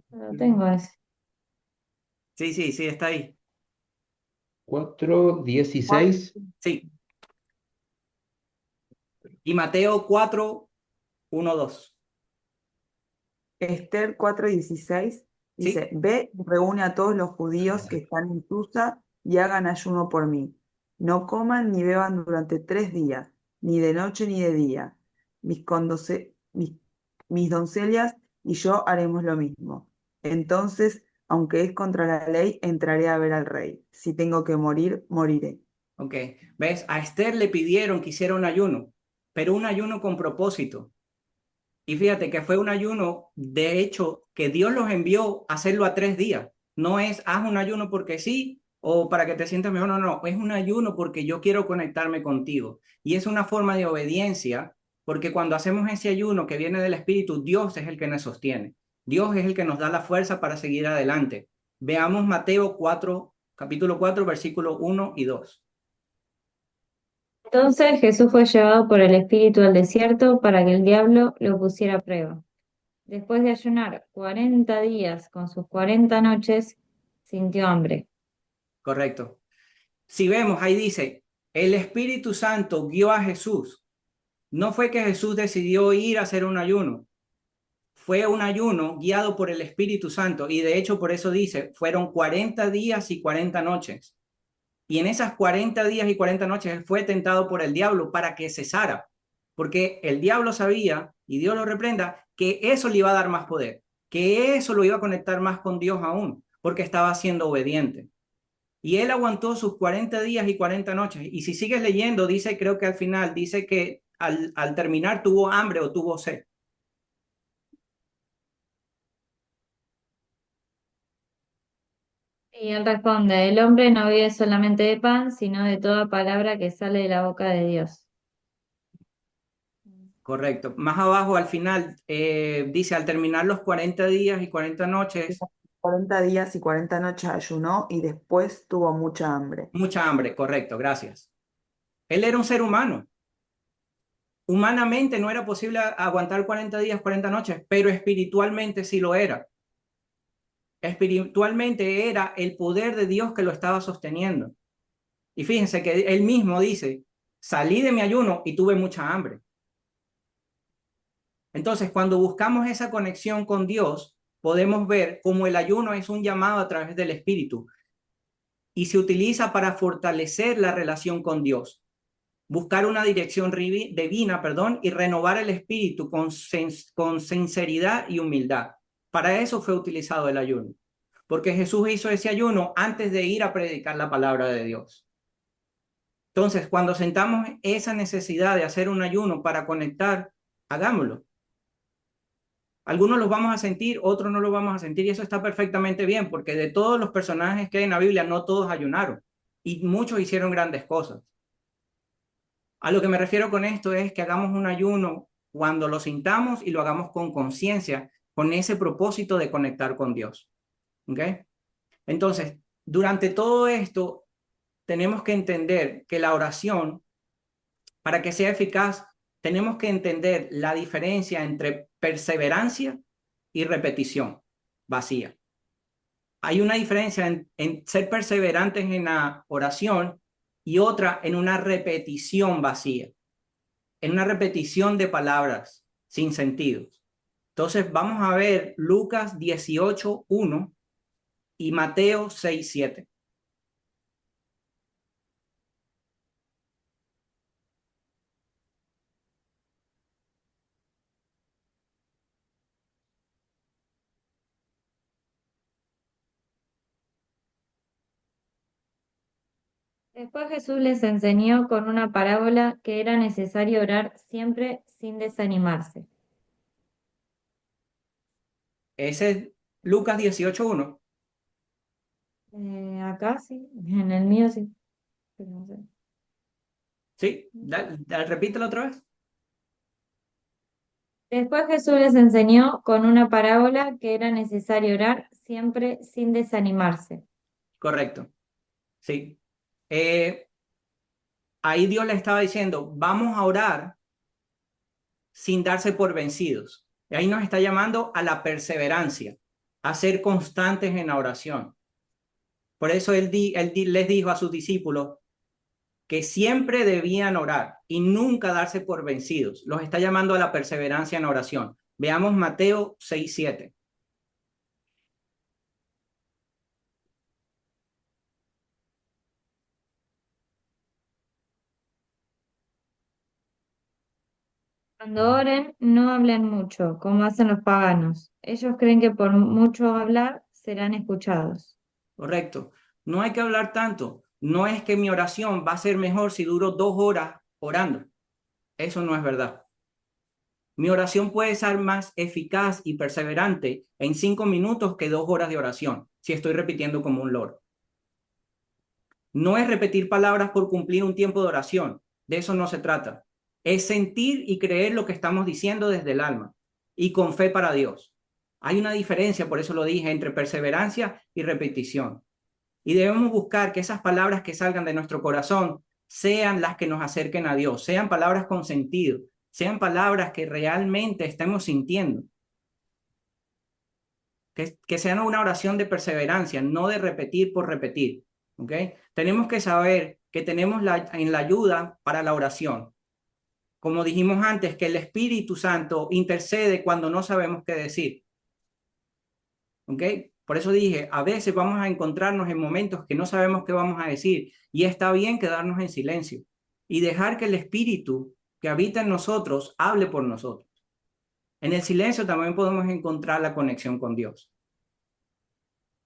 Lo tengo ese. Sí, sí, sí, está ahí. 4:16. Sí. Y Mateo 4:1-2. Esther 4:16 Sí, dice, ve y reúne a todos los judíos que están en Susa y hagan ayuno por mí. No coman ni beban durante 3 días, ni de noche ni de día. Mis doncellas y yo haremos lo mismo. Entonces, aunque es contra la ley, entraré a ver al rey. Si tengo que morir, moriré. ok. ¿Ves? A Esther le pidieron que hiciera un ayuno, pero un ayuno con propósito. Y fíjate que fue un ayuno, de hecho, que Dios los envió a hacerlo a 3 días. No es, haz un ayuno porque sí o para que te sientas mejor. No, no, es un ayuno porque yo quiero conectarme contigo. Y es una forma de obediencia, porque cuando hacemos ese ayuno que viene del Espíritu, Dios es el que nos sostiene. Dios es el que nos da la fuerza para seguir adelante. Veamos Mateo 4, capítulo 4, versículos 1 y 2. Entonces Jesús fue llevado por el Espíritu al desierto para que el diablo lo pusiera a prueba. Después de ayunar 40 días con sus 40 noches, sintió hambre. Correcto. Si vemos, ahí dice, el Espíritu Santo guió a Jesús. No fue que Jesús decidió ir a hacer un ayuno, fue un ayuno guiado por el Espíritu Santo y de hecho por eso dice, fueron 40 días y 40 noches. Y en esas 40 días y 40 noches él fue tentado por el diablo para que cesara, porque el diablo sabía, y Dios lo reprenda, que eso le iba a dar más poder, que eso lo iba a conectar más con Dios aún, porque estaba siendo obediente. Y él aguantó sus 40 días y 40 noches. Y si sigues leyendo, dice, creo que al final, dice que al terminar tuvo hambre o tuvo sed. Y él responde, el hombre no vive solamente de pan, sino de toda palabra que sale de la boca de Dios. Correcto. Más abajo, al final, dice, al terminar los 40 días y 40 noches, 40 días y 40 noches ayunó y después tuvo mucha hambre. mucha hambre. Correcto, gracias. Él era un ser humano. Humanamente no era posible aguantar 40 días, 40 noches, pero espiritualmente sí lo era. Espiritualmente era el poder de Dios que lo estaba sosteniendo. Y fíjense que él mismo dice, salí de mi ayuno y tuve mucha hambre. Entonces, cuando buscamos esa conexión con Dios, podemos ver cómo el ayuno es un llamado a través del Espíritu y se utiliza para fortalecer la relación con Dios, buscar una dirección divina, y renovar el espíritu con sinceridad y humildad. Para eso fue utilizado el ayuno, porque Jesús hizo ese ayuno antes de ir a predicar la palabra de Dios. Entonces, cuando sentamos esa necesidad de hacer un ayuno para conectar, hagámoslo. Algunos los vamos a sentir, otros no los vamos a sentir, y eso está perfectamente bien, porque de todos los personajes que hay en la Biblia, no todos ayunaron, y muchos hicieron grandes cosas. A lo que me refiero con esto es que hagamos un ayuno cuando lo sintamos y lo hagamos con conciencia, con ese propósito de conectar con Dios. ¿Ok? Entonces, durante todo esto, tenemos que entender que la oración, para que sea eficaz, tenemos que entender la diferencia entre perseverancia y repetición vacía. Hay una diferencia en ser perseverantes en la oración y otra en una repetición vacía, en una repetición de palabras sin sentido. Entonces vamos a ver Lucas 18:1 y Mateo 6:7. Después Jesús les enseñó con una parábola que era necesario orar siempre sin desanimarse. Ese es Lucas 18:1. Acá sí, en el mío sí. Pero no sé. ¿Sí? Repítelo otra vez. Después Jesús les enseñó con una parábola que era necesario orar siempre sin desanimarse. Correcto. Sí. Eh, Ahí Dios le estaba diciendo, vamos a orar sin darse por vencidos. Y ahí nos está llamando a la perseverancia, a ser constantes en la oración. Por eso les dijo a sus discípulos que siempre debían orar y nunca darse por vencidos. Los está llamando a la perseverancia en la oración. Veamos Mateo 6:7. Cuando oren, no hablen mucho, como hacen los paganos. Ellos creen que por mucho hablar serán escuchados. Correcto. No hay que hablar tanto. No es que mi oración va a ser mejor si duro 2 horas orando. Eso no es verdad. Mi oración puede ser más eficaz y perseverante en 5 minutos que 2 horas de oración, si estoy repitiendo como un loro. No es repetir palabras por cumplir un tiempo de oración. De eso no se trata. Es sentir y creer lo que estamos diciendo desde el alma y con fe para Dios. Hay una diferencia, por eso lo dije, entre perseverancia y repetición. Y debemos buscar que esas palabras que salgan de nuestro corazón sean las que nos acerquen a Dios, sean palabras con sentido, sean palabras que realmente estemos sintiendo. Que sean una oración de perseverancia, no de repetir por repetir. ¿Ok? Tenemos que saber que tenemos en la ayuda para la oración. Como dijimos antes, que el Espíritu Santo intercede cuando no sabemos qué decir. ¿Ok? Por eso dije, a veces vamos a encontrarnos en momentos que no sabemos qué vamos a decir y está bien quedarnos en silencio y dejar que el Espíritu que habita en nosotros hable por nosotros. En el silencio también podemos encontrar la conexión con Dios.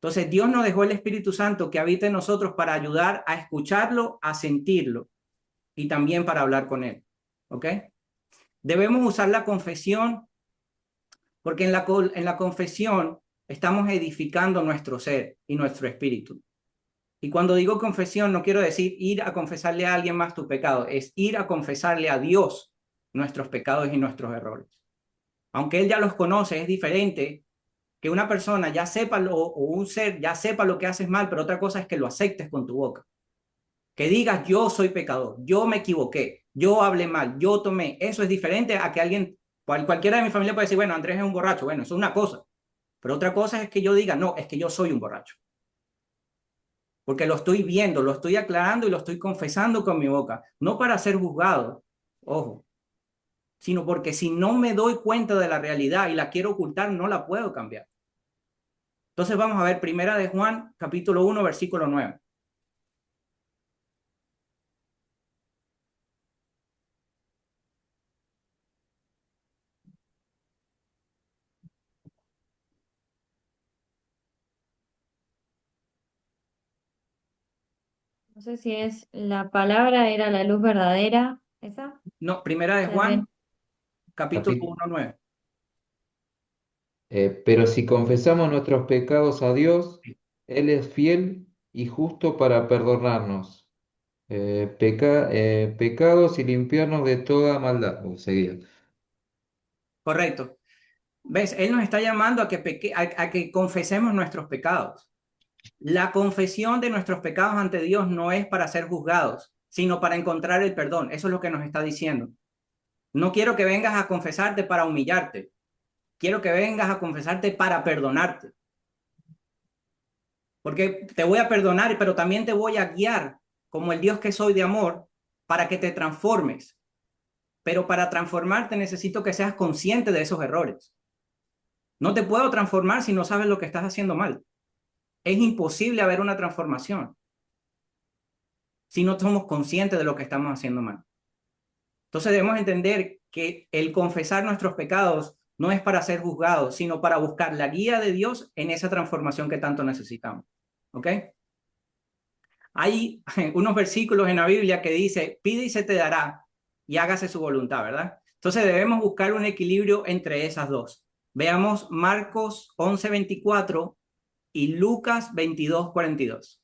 Entonces, Dios nos dejó el Espíritu Santo que habita en nosotros para ayudar a escucharlo, a sentirlo y también para hablar con Él. ¿Ok? Debemos usar la confesión porque en la confesión estamos edificando nuestro ser y nuestro espíritu. Y cuando digo confesión, no quiero decir ir a confesarle a alguien más tu pecado, es ir a confesarle a Dios nuestros pecados y nuestros errores. Aunque Él ya los conoce, es diferente que una persona ya sepa o un ser ya sepa lo que haces mal, pero otra cosa es que lo aceptes con tu boca. Que digas, yo soy pecador, yo me equivoqué, yo hablé mal, yo tomé. Eso es diferente a que alguien, cualquiera de mi familia puede decir, bueno, Andrés es un borracho. Bueno, eso es una cosa. Pero otra cosa es que yo diga, no, es que yo soy un borracho. Porque lo estoy viendo, lo estoy aclarando y lo estoy confesando con mi boca. No para ser juzgado, ojo, sino porque si no me doy cuenta de la realidad y la quiero ocultar, no la puedo cambiar. Entonces vamos a ver Primera de Juan, capítulo 1, versículo 9. No sé si es la palabra, era la luz verdadera, ¿esa? No, Primera de Se ve. Juan, capítulo 1, 9. Pero si confesamos nuestros pecados a Dios, Él es fiel y justo para perdonarnos pecados y limpiarnos de toda maldad. Seguía. Correcto. ¿Ves? Él nos está llamando a que confesemos nuestros pecados. La confesión de nuestros pecados ante Dios no es para ser juzgados, sino para encontrar el perdón. Eso es lo que nos está diciendo. No quiero que vengas a confesarte para humillarte. Quiero que vengas a confesarte para perdonarte. Porque te voy a perdonar, pero también te voy a guiar como el Dios que soy de amor para que te transformes. Pero para transformarte necesito que seas consciente de esos errores. No te puedo transformar si no sabes lo que estás haciendo mal. Es imposible haber una transformación si no somos conscientes de lo que estamos haciendo mal. Entonces debemos entender que el confesar nuestros pecados no es para ser juzgados, sino para buscar la guía de Dios en esa transformación que tanto necesitamos. ¿Ok? Hay unos versículos en la Biblia que dice, pide y se te dará y hágase su voluntad, ¿verdad? Entonces debemos buscar un equilibrio entre esas dos. Veamos Marcos 11:24 y Lucas 22:42.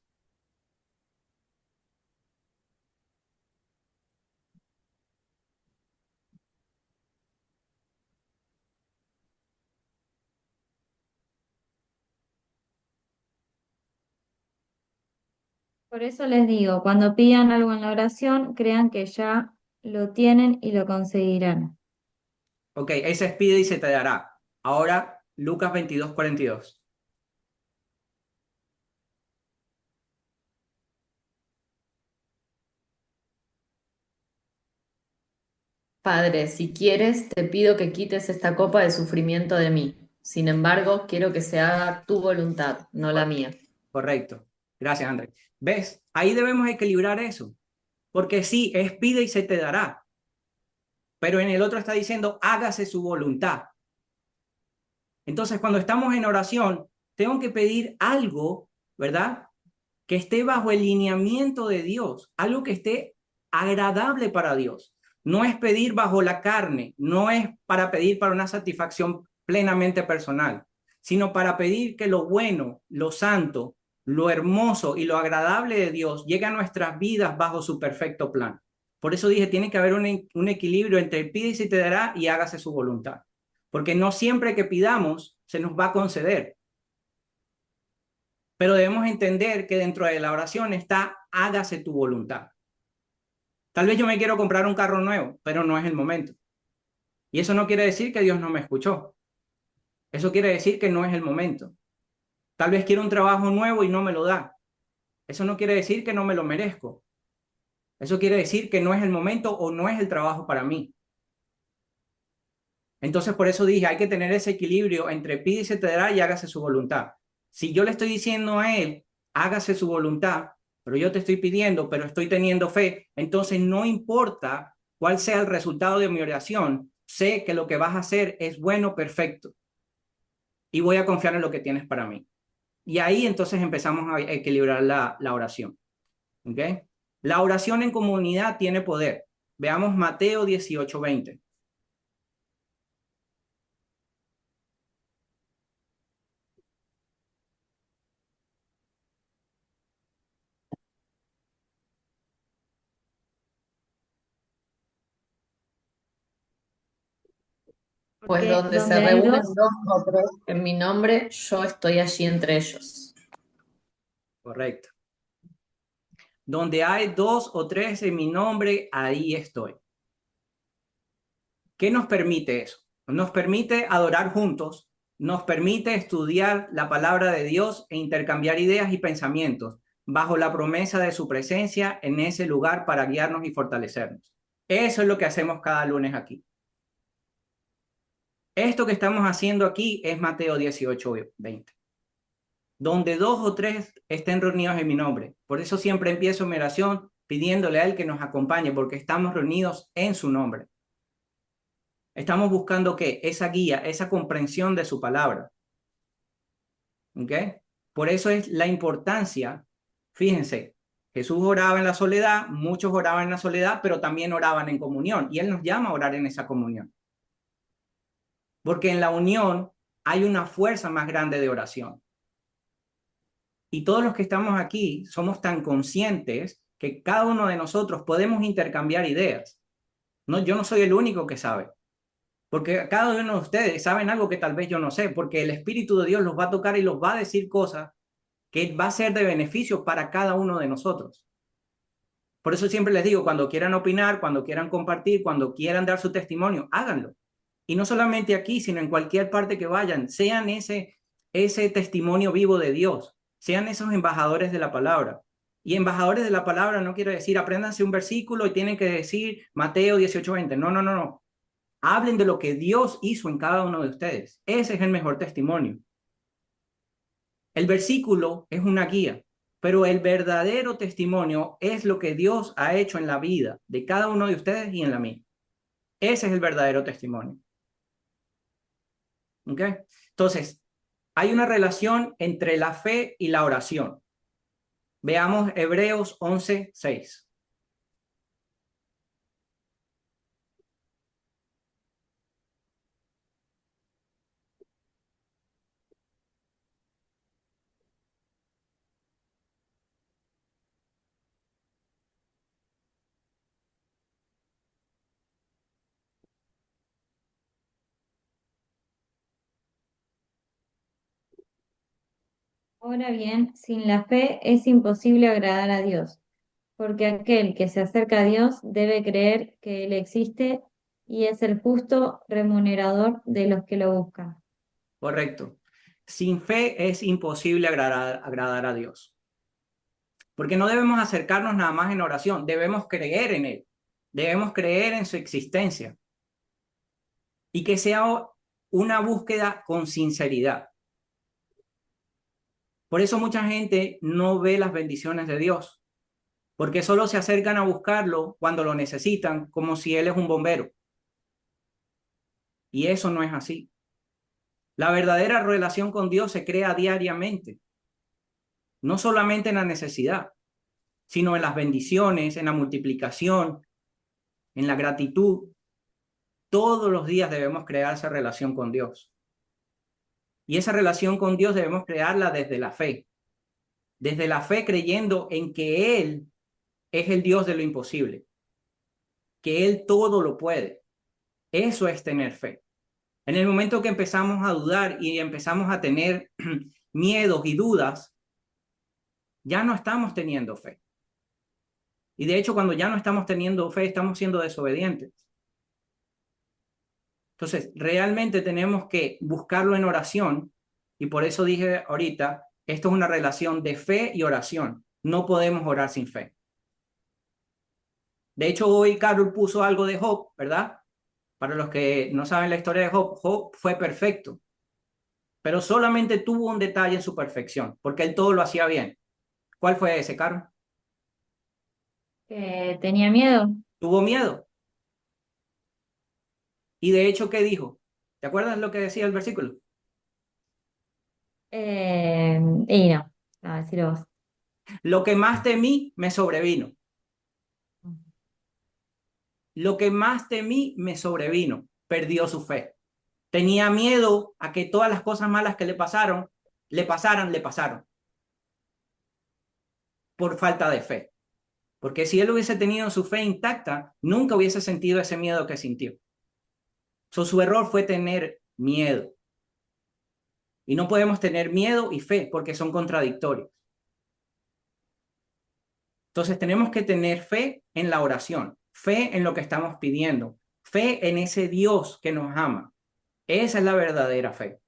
Por eso les digo, cuando pidan algo en la oración, crean que ya lo tienen y lo conseguirán. Ok, ese es pide y se te dará. Ahora, Lucas 22:42. Padre, si quieres, te pido que quites esta copa de sufrimiento de mí. Sin embargo, quiero que se haga tu voluntad, no la mía. Correcto. Gracias, Andrés. ¿Ves? Ahí debemos equilibrar eso. Porque sí, es pide y se te dará. Pero en el otro está diciendo, hágase su voluntad. Entonces, cuando estamos en oración, tengo que pedir algo, ¿verdad? Que esté bajo el lineamiento de Dios, algo que esté agradable para Dios. No es pedir bajo la carne, no es para pedir para una satisfacción plenamente personal, sino para pedir que lo bueno, lo santo, lo hermoso y lo agradable de Dios llegue a nuestras vidas bajo su perfecto plan. Por eso dije, tiene que haber un equilibrio entre pide y se te dará y hágase su voluntad. Porque no siempre que pidamos se nos va a conceder. Pero debemos entender que dentro de la oración está hágase tu voluntad. Tal vez yo me quiero comprar un carro nuevo, pero no es el momento. Y eso no quiere decir que Dios no me escuchó. Eso quiere decir que no es el momento. Tal vez quiero un trabajo nuevo y no me lo da. Eso no quiere decir que no me lo merezco. Eso quiere decir que no es el momento o no es el trabajo para mí. Entonces, por eso dije, hay que tener ese equilibrio entre pide y se te dará y hágase su voluntad. Si yo le estoy diciendo a él, hágase su voluntad, pero yo te estoy pidiendo, pero estoy teniendo fe, entonces no importa cuál sea el resultado de mi oración, sé que lo que vas a hacer es bueno, perfecto, y voy a confiar en lo que tienes para mí. Y ahí entonces empezamos a equilibrar la oración. ¿Ok? La oración en comunidad tiene poder. Veamos Mateo 18:20. Pues Porque donde se donde hay reúnen dos, dos o tres en mi nombre, yo estoy allí entre ellos. Correcto. Donde hay dos o tres en mi nombre, ahí estoy. ¿Qué nos permite eso? Nos permite adorar juntos, nos permite estudiar la palabra de Dios e intercambiar ideas y pensamientos bajo la promesa de su presencia en ese lugar para guiarnos y fortalecernos. Eso es lo que hacemos cada lunes aquí. Esto que estamos haciendo aquí es Mateo 18:20. Donde dos o tres estén reunidos en mi nombre. Por eso siempre empiezo mi oración pidiéndole a Él que nos acompañe, porque estamos reunidos en su nombre. Estamos buscando ¿qué? Esa guía, esa comprensión de su palabra. ¿Ok? Por eso es la importancia, fíjense, Jesús oraba en la soledad, muchos oraban en la soledad, pero también oraban en comunión. Y Él nos llama a orar en esa comunión. Porque en la unión hay una fuerza más grande de oración. Y todos los que estamos aquí somos tan conscientes que cada uno de nosotros podemos intercambiar ideas. No, yo no soy el único que sabe, porque cada uno de ustedes saben algo que tal vez yo no sé, porque el Espíritu de Dios los va a tocar y los va a decir cosas que va a ser de beneficio para cada uno de nosotros. Por eso siempre les digo, cuando quieran opinar, cuando quieran compartir, cuando quieran dar su testimonio, háganlo. Y no solamente aquí, sino en cualquier parte que vayan, sean ese testimonio vivo de Dios, sean esos embajadores de la palabra. Y embajadores de la palabra no quiero decir, apréndanse un versículo y tienen que decir Mateo 18:20. No, no, no, no. Hablen de lo que Dios hizo en cada uno de ustedes. Ese es el mejor testimonio. El versículo es una guía, pero el verdadero testimonio es lo que Dios ha hecho en la vida de cada uno de ustedes y en la mía. Ese es el verdadero testimonio. ¿Ok? Entonces, hay una relación entre la fe y la oración. Veamos Hebreos 11:6. Ahora bien, sin la fe es imposible agradar a Dios, porque aquel que se acerca a Dios debe creer que Él existe y es el justo remunerador de los que lo buscan. Correcto. Sin fe es imposible agradar a Dios. Porque no debemos acercarnos nada más en oración, debemos creer en Él, debemos creer en su existencia y que sea una búsqueda con sinceridad. Por eso mucha gente no ve las bendiciones de Dios, porque solo se acercan a buscarlo cuando lo necesitan, como si Él es un bombero. Y eso no es así. La verdadera relación con Dios se crea diariamente, no solamente en la necesidad, sino en las bendiciones, en la multiplicación, en la gratitud. Todos los días debemos crear esa relación con Dios. Y esa relación con Dios debemos crearla desde la fe. Desde la fe creyendo en que Él es el Dios de lo imposible, que Él todo lo puede. Eso es tener fe. En el momento que empezamos a dudar y empezamos a tener miedos y dudas, ya no estamos teniendo fe. Y de hecho, cuando ya no estamos teniendo fe, estamos siendo desobedientes. Entonces, realmente tenemos que buscarlo en oración, y por eso dije ahorita, esto es una relación de fe y oración. No podemos orar sin fe. De hecho, hoy Carol puso algo de Job, ¿verdad? Para los que no saben la historia de Job, Job fue perfecto, pero solamente tuvo un detalle en su perfección, porque él todo lo hacía bien. ¿Cuál fue ese, Carol? ¿Tenía miedo? Tuvo miedo. Y de hecho, ¿qué dijo? ¿Te acuerdas lo que decía el versículo? Y no, a decir vos. Lo que más temí me sobrevino. Lo que más temí me sobrevino. Perdió su fe. Tenía miedo a que todas las cosas malas que le pasaran. Por falta de fe. Porque si él hubiese tenido su fe intacta, nunca hubiese sentido ese miedo que sintió. Su error fue tener miedo. Y no podemos tener miedo y fe porque son contradictorios. Entonces tenemos que tener fe en la oración, fe en lo que estamos pidiendo, fe en ese Dios que nos ama. Esa es la verdadera fe.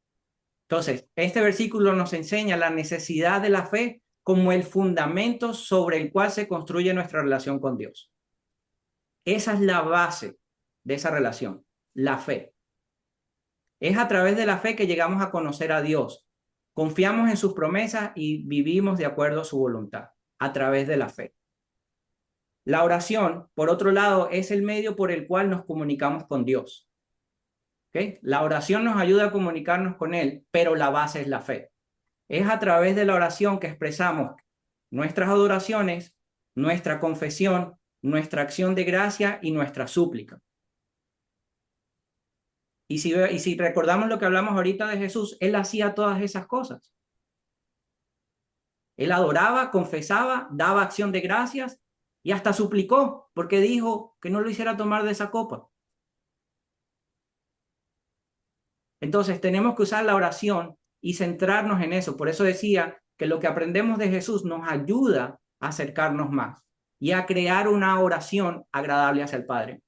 Entonces, este versículo nos enseña la necesidad de la fe como el fundamento sobre el cual se construye nuestra relación con Dios. Esa es la base de esa relación, la fe. Es a través de la fe que llegamos a conocer a Dios. Confiamos en sus promesas y vivimos de acuerdo a su voluntad, a través de la fe. La oración, por otro lado, es el medio por el cual nos comunicamos con Dios. ¿Okay? La oración nos ayuda a comunicarnos con Él, pero la base es la fe. Es a través de la oración que expresamos nuestras adoraciones, nuestra confesión, nuestra acción de gracia y nuestra súplica. Y si recordamos lo que hablamos ahorita de Jesús, Él hacía todas esas cosas. Él adoraba, confesaba, daba acción de gracias y hasta suplicó, porque dijo que no lo hiciera tomar de esa copa. Entonces tenemos que usar la oración y centrarnos en eso. Por eso decía que lo que aprendemos de Jesús nos ayuda a acercarnos más y a crear una oración agradable hacia el Padre.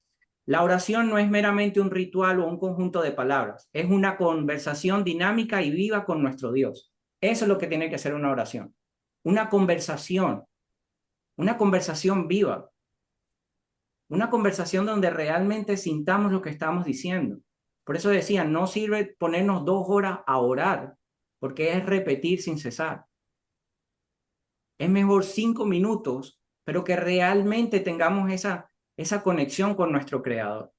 La oración no es meramente un ritual o un conjunto de palabras, es una conversación dinámica y viva con nuestro Dios. Eso es lo que tiene que ser una oración. Una conversación viva, una conversación donde realmente sintamos lo que estamos diciendo. Por eso decía, no sirve ponernos 2 horas a orar, porque es repetir sin cesar. Es mejor 5 minutos, pero que realmente tengamos esa conexión con nuestro Creador.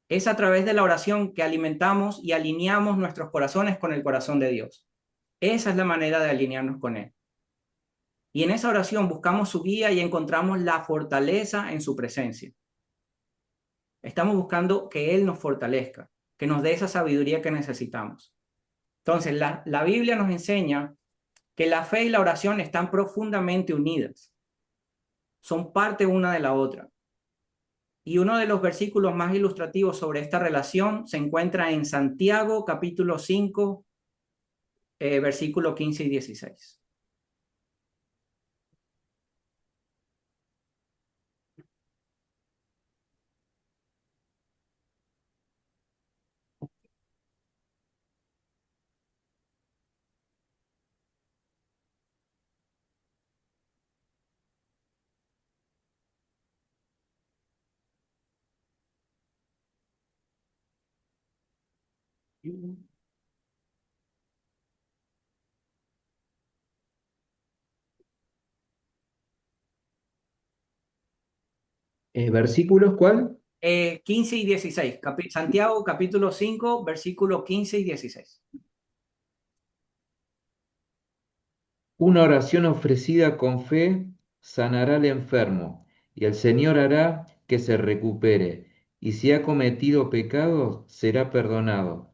Es a través de la oración que alimentamos y alineamos nuestros corazones con el corazón de Dios. Esa es la manera de alinearnos con Él. Y en esa oración buscamos su guía y encontramos la fortaleza en su presencia. Estamos buscando que Él nos fortalezca, que nos dé esa sabiduría que necesitamos. Entonces, la Biblia nos enseña que la fe y la oración están profundamente unidas. Son parte una de la otra. Y uno de los versículos más ilustrativos sobre esta relación se encuentra en Santiago, capítulo 5, versículos 15 y 16. ¿Versículos cuál? 15 y 16. Santiago capítulo 5, versículos 15 y 16. Una oración ofrecida con fe sanará al enfermo, y el Señor hará que se recupere, y si ha cometido pecados, será perdonado.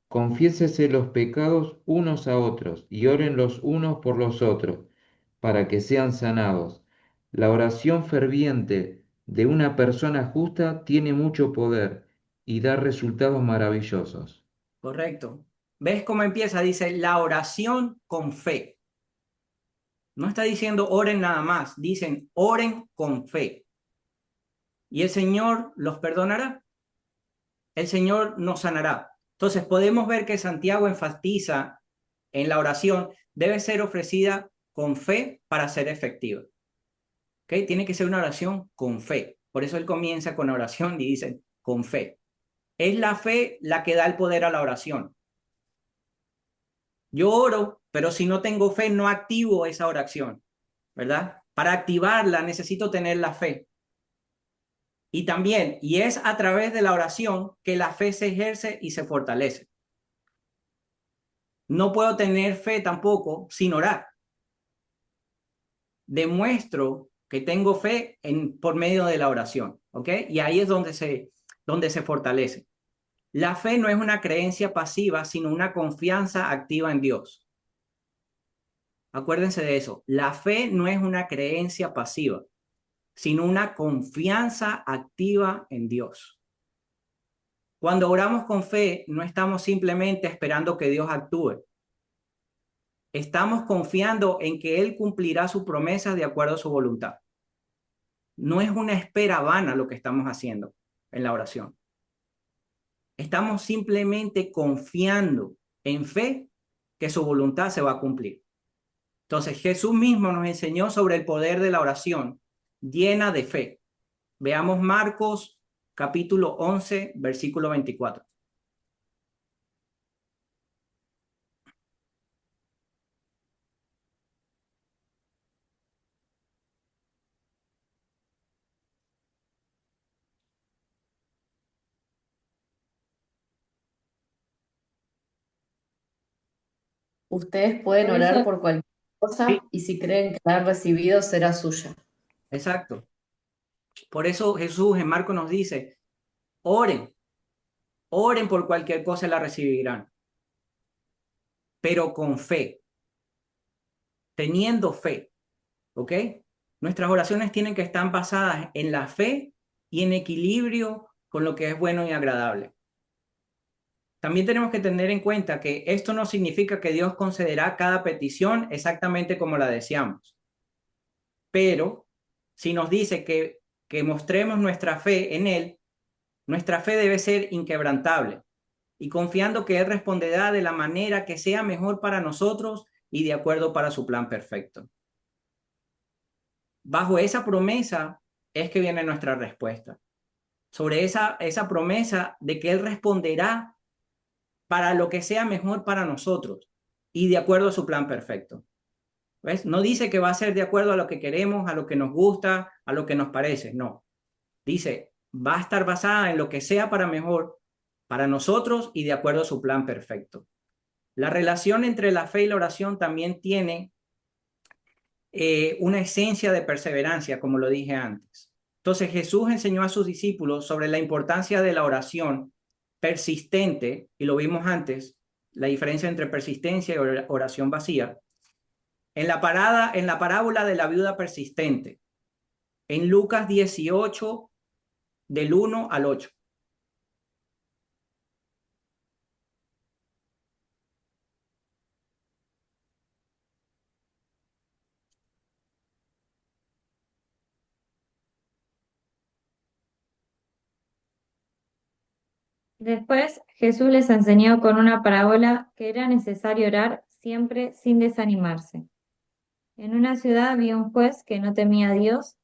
Confiésese los pecados unos a otros, y oren los unos por los otros, para que sean sanados. La oración ferviente de una persona justa tiene mucho poder y da resultados maravillosos. Correcto. ¿Ves cómo empieza? Dice la oración con fe. No está diciendo oren nada más, dicen oren con fe. Y el Señor los perdonará. El Señor nos sanará. Entonces podemos ver que Santiago enfatiza en la oración debe ser ofrecida con fe para ser efectiva. ¿Okay? Tiene que ser una oración con fe. Por eso él comienza con la oración y dice con fe. Es la fe la que da el poder a la oración. Yo oro, pero si no tengo fe, no activo esa oración, ¿verdad? Para activarla necesito tener la fe. Y también, y es a través de la oración que la fe se ejerce y se fortalece. No puedo tener fe tampoco sin orar. Demuestro que tengo fe por medio de la oración, ¿ok? Y ahí es donde se fortalece. La fe no es una creencia pasiva, sino una confianza activa en Dios. Acuérdense de eso. La fe no es una creencia pasiva, sino una confianza activa en Dios. Cuando oramos con fe, no estamos simplemente esperando que Dios actúe. Estamos confiando en que Él cumplirá sus promesas de acuerdo a su voluntad. No es una espera vana lo que estamos haciendo en la oración. Estamos simplemente confiando en fe que su voluntad se va a cumplir. Entonces Jesús mismo nos enseñó sobre el poder de la oración llena de fe. Veamos Marcos capítulo 11, versículo 24. Ustedes pueden orar por cualquier Sí, cosa y si creen que la han recibido será suya. exacto. Por eso Jesús en Marcos nos dice, oren, oren por cualquier cosa y la recibirán, pero con fe, teniendo fe, ¿ok? Nuestras oraciones tienen que estar basadas en la fe y en equilibrio con lo que es bueno y agradable. También tenemos que tener en cuenta que esto no significa que Dios concederá cada petición exactamente como la deseamos. Pero si nos dice que mostremos nuestra fe en Él, nuestra fe debe ser inquebrantable y confiando que Él responderá de la manera que sea mejor para nosotros y de acuerdo para su plan perfecto. Bajo esa promesa es que viene nuestra respuesta. Sobre esa promesa de que Él responderá para lo que sea mejor para nosotros y de acuerdo a su plan perfecto. ¿Ves? No dice que va a ser de acuerdo a lo que queremos, a lo que nos gusta, a lo que nos parece, no. Dice, va a estar basada en lo que sea para mejor para nosotros y de acuerdo a su plan perfecto. La relación entre la fe y la oración también tiene una esencia de perseverancia, como lo dije antes. Entonces Jesús enseñó a sus discípulos sobre la importancia de la oración persistente, y lo vimos antes, la diferencia entre persistencia y oración vacía, en la parábola de la viuda persistente, en Lucas 18, del 1 al 8. Después Jesús les enseñó con una parábola que era necesario orar siempre sin desanimarse. En una ciudad había un juez que no temía a Dios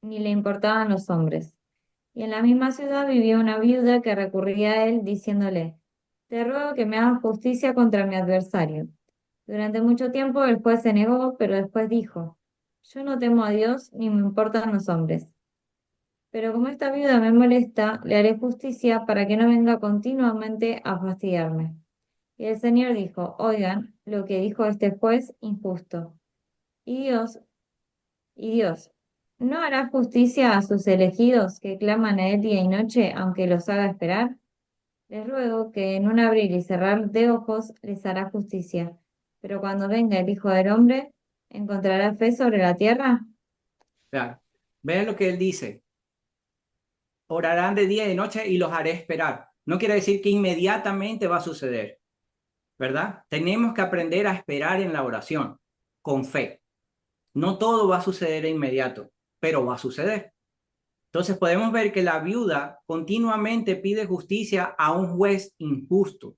ni le importaban los hombres. Y en la misma ciudad vivía una viuda que recurría a él diciéndole, te ruego que me hagas justicia contra mi adversario. Durante mucho tiempo el juez se negó, pero después dijo, yo no temo a Dios ni me importan los hombres. Pero como esta viuda me molesta, le haré justicia para que no venga continuamente a fastidiarme. Y el Señor dijo, oigan lo que dijo este juez injusto. Y Dios, ¿no hará justicia a sus elegidos que claman a él día y noche, aunque los haga esperar? Les ruego que en un abrir y cerrar de ojos les hará justicia. Pero cuando venga el Hijo del Hombre, ¿encontrará fe sobre la tierra? Claro. Vean lo que él dice. Orarán de día y de noche y los haré esperar. No quiere decir que inmediatamente va a suceder, ¿verdad? Tenemos que aprender a esperar en la oración, con fe. No todo va a suceder de inmediato, pero va a suceder. Entonces podemos ver que la viuda continuamente pide justicia a un juez injusto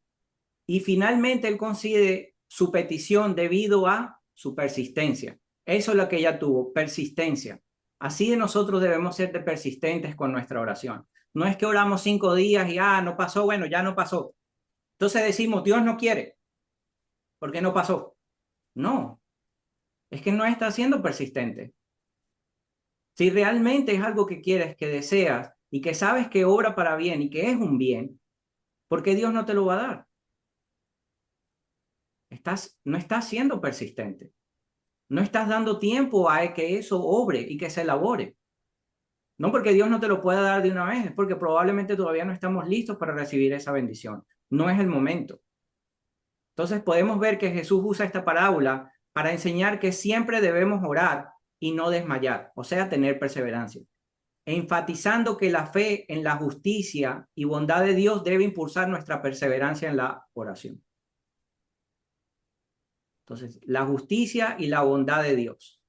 y finalmente él concede su petición debido a su persistencia. Eso es lo que ella tuvo, persistencia. Así de nosotros debemos ser de persistentes con nuestra oración. No es que oramos 5 días y no pasó, bueno, ya no pasó. Entonces decimos, Dios no quiere, porque no pasó. No, es que no está siendo persistente. Si realmente es algo que quieres, que deseas y que sabes que obra para bien y que es un bien, ¿por qué Dios no te lo va a dar? No estás siendo persistente. No estás dando tiempo a que eso obre y que se elabore. No porque Dios no te lo pueda dar de una vez, es porque probablemente todavía no estamos listos para recibir esa bendición. No es el momento. Entonces podemos ver que Jesús usa esta parábola para enseñar que siempre debemos orar y no desmayar, o sea, tener perseverancia, enfatizando que la fe en la justicia y bondad de Dios debe impulsar nuestra perseverancia en la oración. Entonces, la justicia y la bondad de Dios.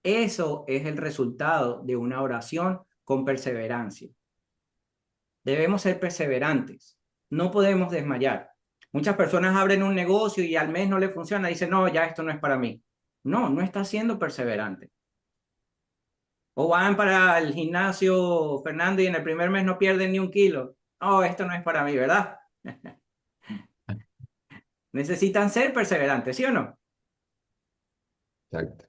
Eso es el resultado de una oración con perseverancia. Debemos ser perseverantes. No podemos desmayar. Muchas personas abren un negocio y al mes no le funciona. Dicen, no, ya esto no es para mí. No, no está siendo perseverante. O van para el gimnasio, Fernando, y en el primer mes no pierden ni 1 kilo. Oh, esto no es para mí, ¿verdad? Necesitan ser perseverantes, ¿sí o no? Exacto.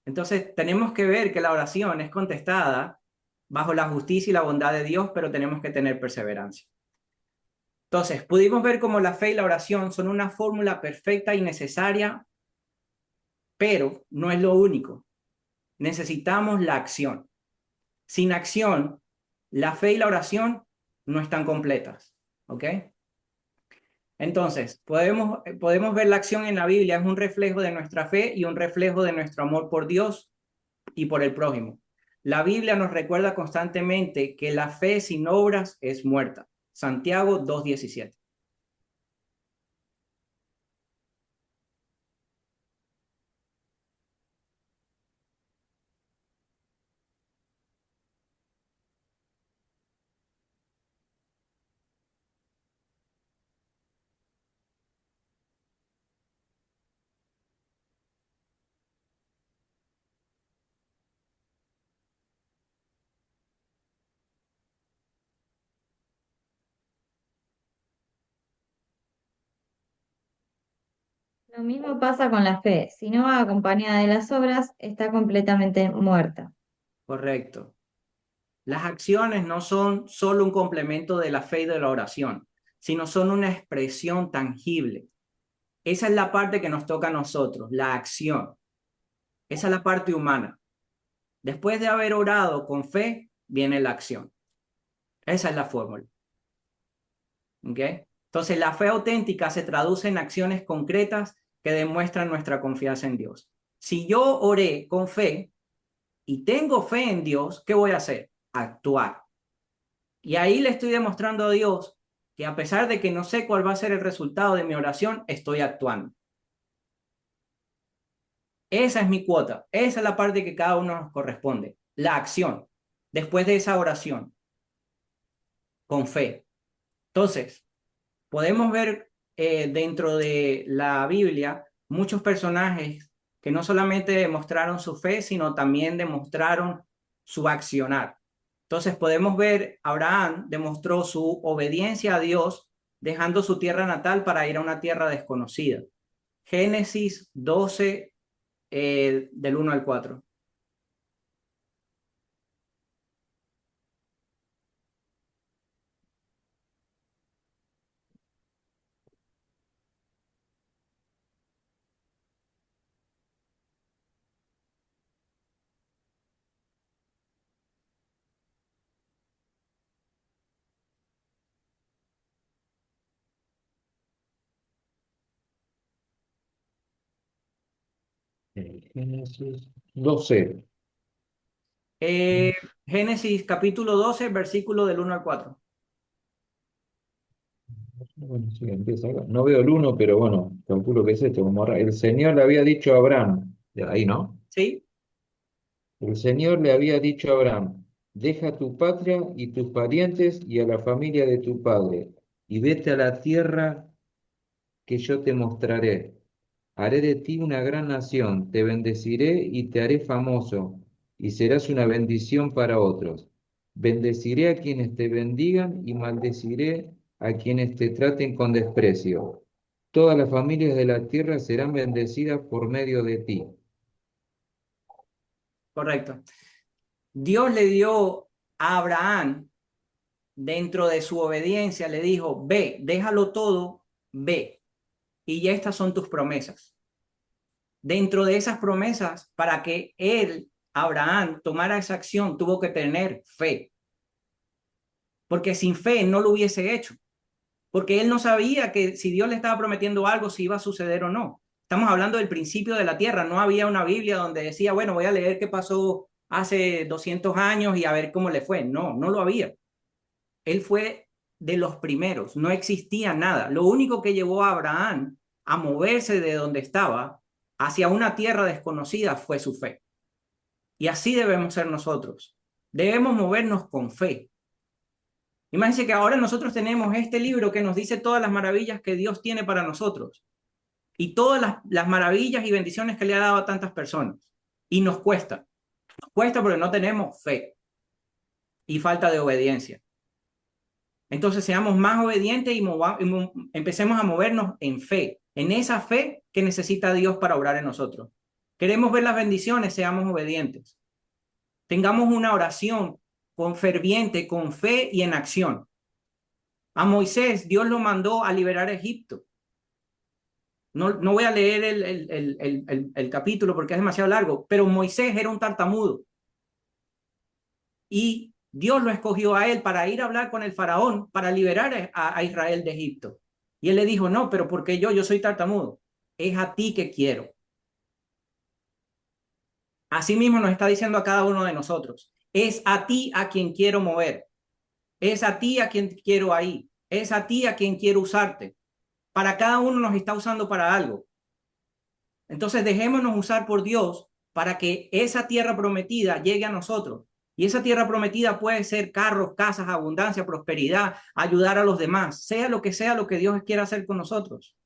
Entonces, tenemos que ver que la oración es contestada bajo la justicia y la bondad de Dios, pero tenemos que tener perseverancia. Entonces, pudimos ver cómo la fe y la oración son una fórmula perfecta y necesaria, pero no es lo único. Necesitamos la acción. Sin acción, la fe y la oración no están completas. ¿Ok? Entonces, podemos ver la acción en la Biblia, es un reflejo de nuestra fe y un reflejo de nuestro amor por Dios y por el prójimo. La Biblia nos recuerda constantemente que la fe sin obras es muerta. Santiago 2:17. Lo mismo pasa con la fe. Si no va acompañada de las obras, está completamente muerta. Correcto. Las acciones no son solo un complemento de la fe y de la oración, sino son una expresión tangible. Esa es la parte que nos toca a nosotros, la acción. Esa es la parte humana. Después de haber orado con fe, viene la acción. Esa es la fórmula. ¿Ok? Entonces, la fe auténtica se traduce en acciones concretas que demuestran nuestra confianza en Dios. Si yo oré con fe y tengo fe en Dios, ¿qué voy a hacer? Actuar. Y ahí le estoy demostrando a Dios que a pesar de que no sé cuál va a ser el resultado de mi oración, estoy actuando. Esa es mi cuota. Esa es la parte que cada uno nos corresponde. La acción. Después de esa oración. Con fe. Entonces, podemos ver dentro de la Biblia muchos personajes que no solamente demostraron su fe, sino también demostraron su accionar. Entonces podemos ver, Abraham demostró su obediencia a Dios, dejando su tierra natal para ir a una tierra desconocida. Génesis 12, del 1 al 4. Génesis 12. Génesis capítulo 12, versículo del 1 al 4. Bueno, sí, empieza acá. No veo el uno, pero bueno, calculo que es esto. El Señor le había dicho a Abraham, de ahí, ¿no? ¿Sí? El Señor le había dicho a Abraham, deja tu patria y tus parientes y a la familia de tu padre, y vete a la tierra que yo te mostraré. Haré de ti una gran nación, te bendeciré y te haré famoso, y serás una bendición para otros. Bendeciré a quienes te bendigan y maldeciré a quienes te traten con desprecio. Todas las familias de la tierra serán bendecidas por medio de ti. Correcto. Dios le dio a Abraham, dentro de su obediencia, le dijo, ve, déjalo todo, ve. Y ya estas son tus promesas. Dentro de esas promesas, para que él, Abraham, tomara esa acción, tuvo que tener fe. Porque sin fe no lo hubiese hecho. Porque él no sabía que si Dios le estaba prometiendo algo, si iba a suceder o no. Estamos hablando del principio de la tierra. No había una Biblia donde decía, bueno, voy a leer qué pasó hace 200 años y a ver cómo le fue. No, no lo había. Él fue de los primeros, no existía nada. Lo único que llevó a Abraham a moverse de donde estaba hacia una tierra desconocida fue su fe. Y así debemos ser nosotros. Debemos movernos con fe. Imagínense que ahora nosotros tenemos este libro que nos dice todas las maravillas que Dios tiene para nosotros y todas las maravillas y bendiciones que le ha dado a tantas personas. Y nos cuesta. Nos cuesta porque no tenemos fe y falta de obediencia. Entonces seamos más obedientes y empecemos a movernos en fe, en esa fe que necesita Dios para obrar en nosotros. Queremos ver las bendiciones, seamos obedientes. Tengamos una oración con ferviente, con fe y en acción. A Moisés, Dios lo mandó a liberar a Egipto. No voy a leer el capítulo porque es demasiado largo, pero Moisés era un tartamudo y Dios lo escogió a él para ir a hablar con el faraón, para liberar a Israel de Egipto. Y él le dijo, no, pero ¿por qué yo? Yo soy tartamudo. Es a ti que quiero. Así mismo nos está diciendo a cada uno de nosotros. Es a ti a quien quiero mover. Es a ti a quien quiero ahí. Es a ti a quien quiero usarte. Para cada uno nos está usando para algo. Entonces dejémonos usar por Dios para que esa tierra prometida llegue a nosotros. Y esa tierra prometida puede ser carros, casas, abundancia, prosperidad, ayudar a los demás, sea lo que Dios quiera hacer con nosotros.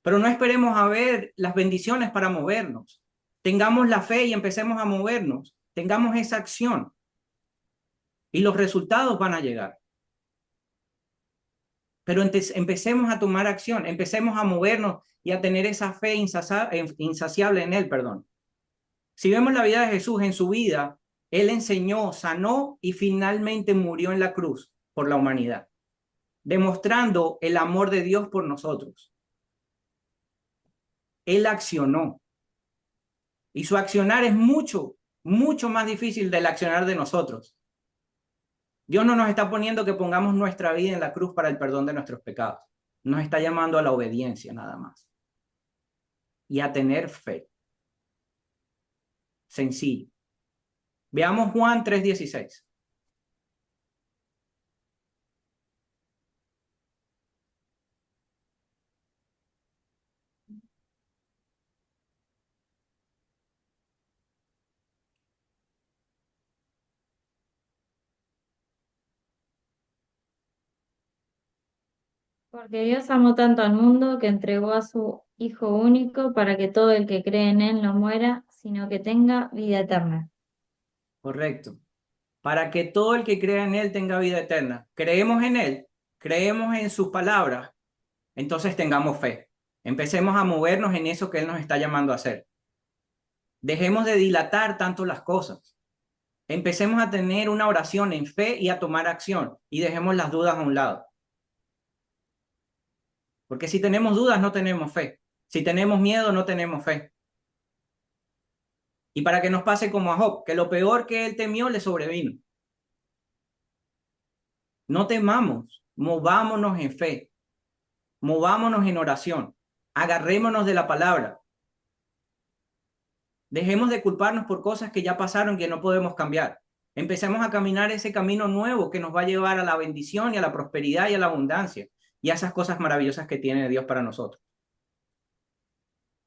Pero no esperemos a ver las bendiciones para movernos. Tengamos la fe y empecemos a movernos. Tengamos esa acción y los resultados van a llegar. Pero empecemos a tomar acción, empecemos a movernos y a tener esa fe insaciable en Él, perdón. Si vemos la vida de Jesús, en su vida, Él enseñó, sanó y finalmente murió en la cruz por la humanidad, demostrando el amor de Dios por nosotros. Él accionó y su accionar es mucho, mucho más difícil del accionar de nosotros. Dios no nos está poniendo que pongamos nuestra vida en la cruz para el perdón de nuestros pecados. Nos está llamando a la obediencia nada más y a tener fe. Sencillo. Veamos Juan 3:16. Porque Dios amó tanto al mundo que entregó a su Hijo único para que todo el que cree en Él no muera, sino que tenga vida eterna. Correcto. Para que todo el que crea en Él tenga vida eterna. Creemos en Él, creemos en sus palabras, entonces tengamos fe. Empecemos a movernos en eso que Él nos está llamando a hacer. Dejemos de dilatar tanto las cosas. Empecemos a tener una oración en fe y a tomar acción y dejemos las dudas a un lado. Porque si tenemos dudas, no tenemos fe. Si tenemos miedo, no tenemos fe. Y para que nos pase como a Job, que lo peor que él temió le sobrevino. No temamos, movámonos en fe, movámonos en oración, agarrémonos de la palabra. Dejemos de culparnos por cosas que ya pasaron que no podemos cambiar. Empecemos a caminar ese camino nuevo que nos va a llevar a la bendición y a la prosperidad y a la abundancia y a esas cosas maravillosas que tiene Dios para nosotros.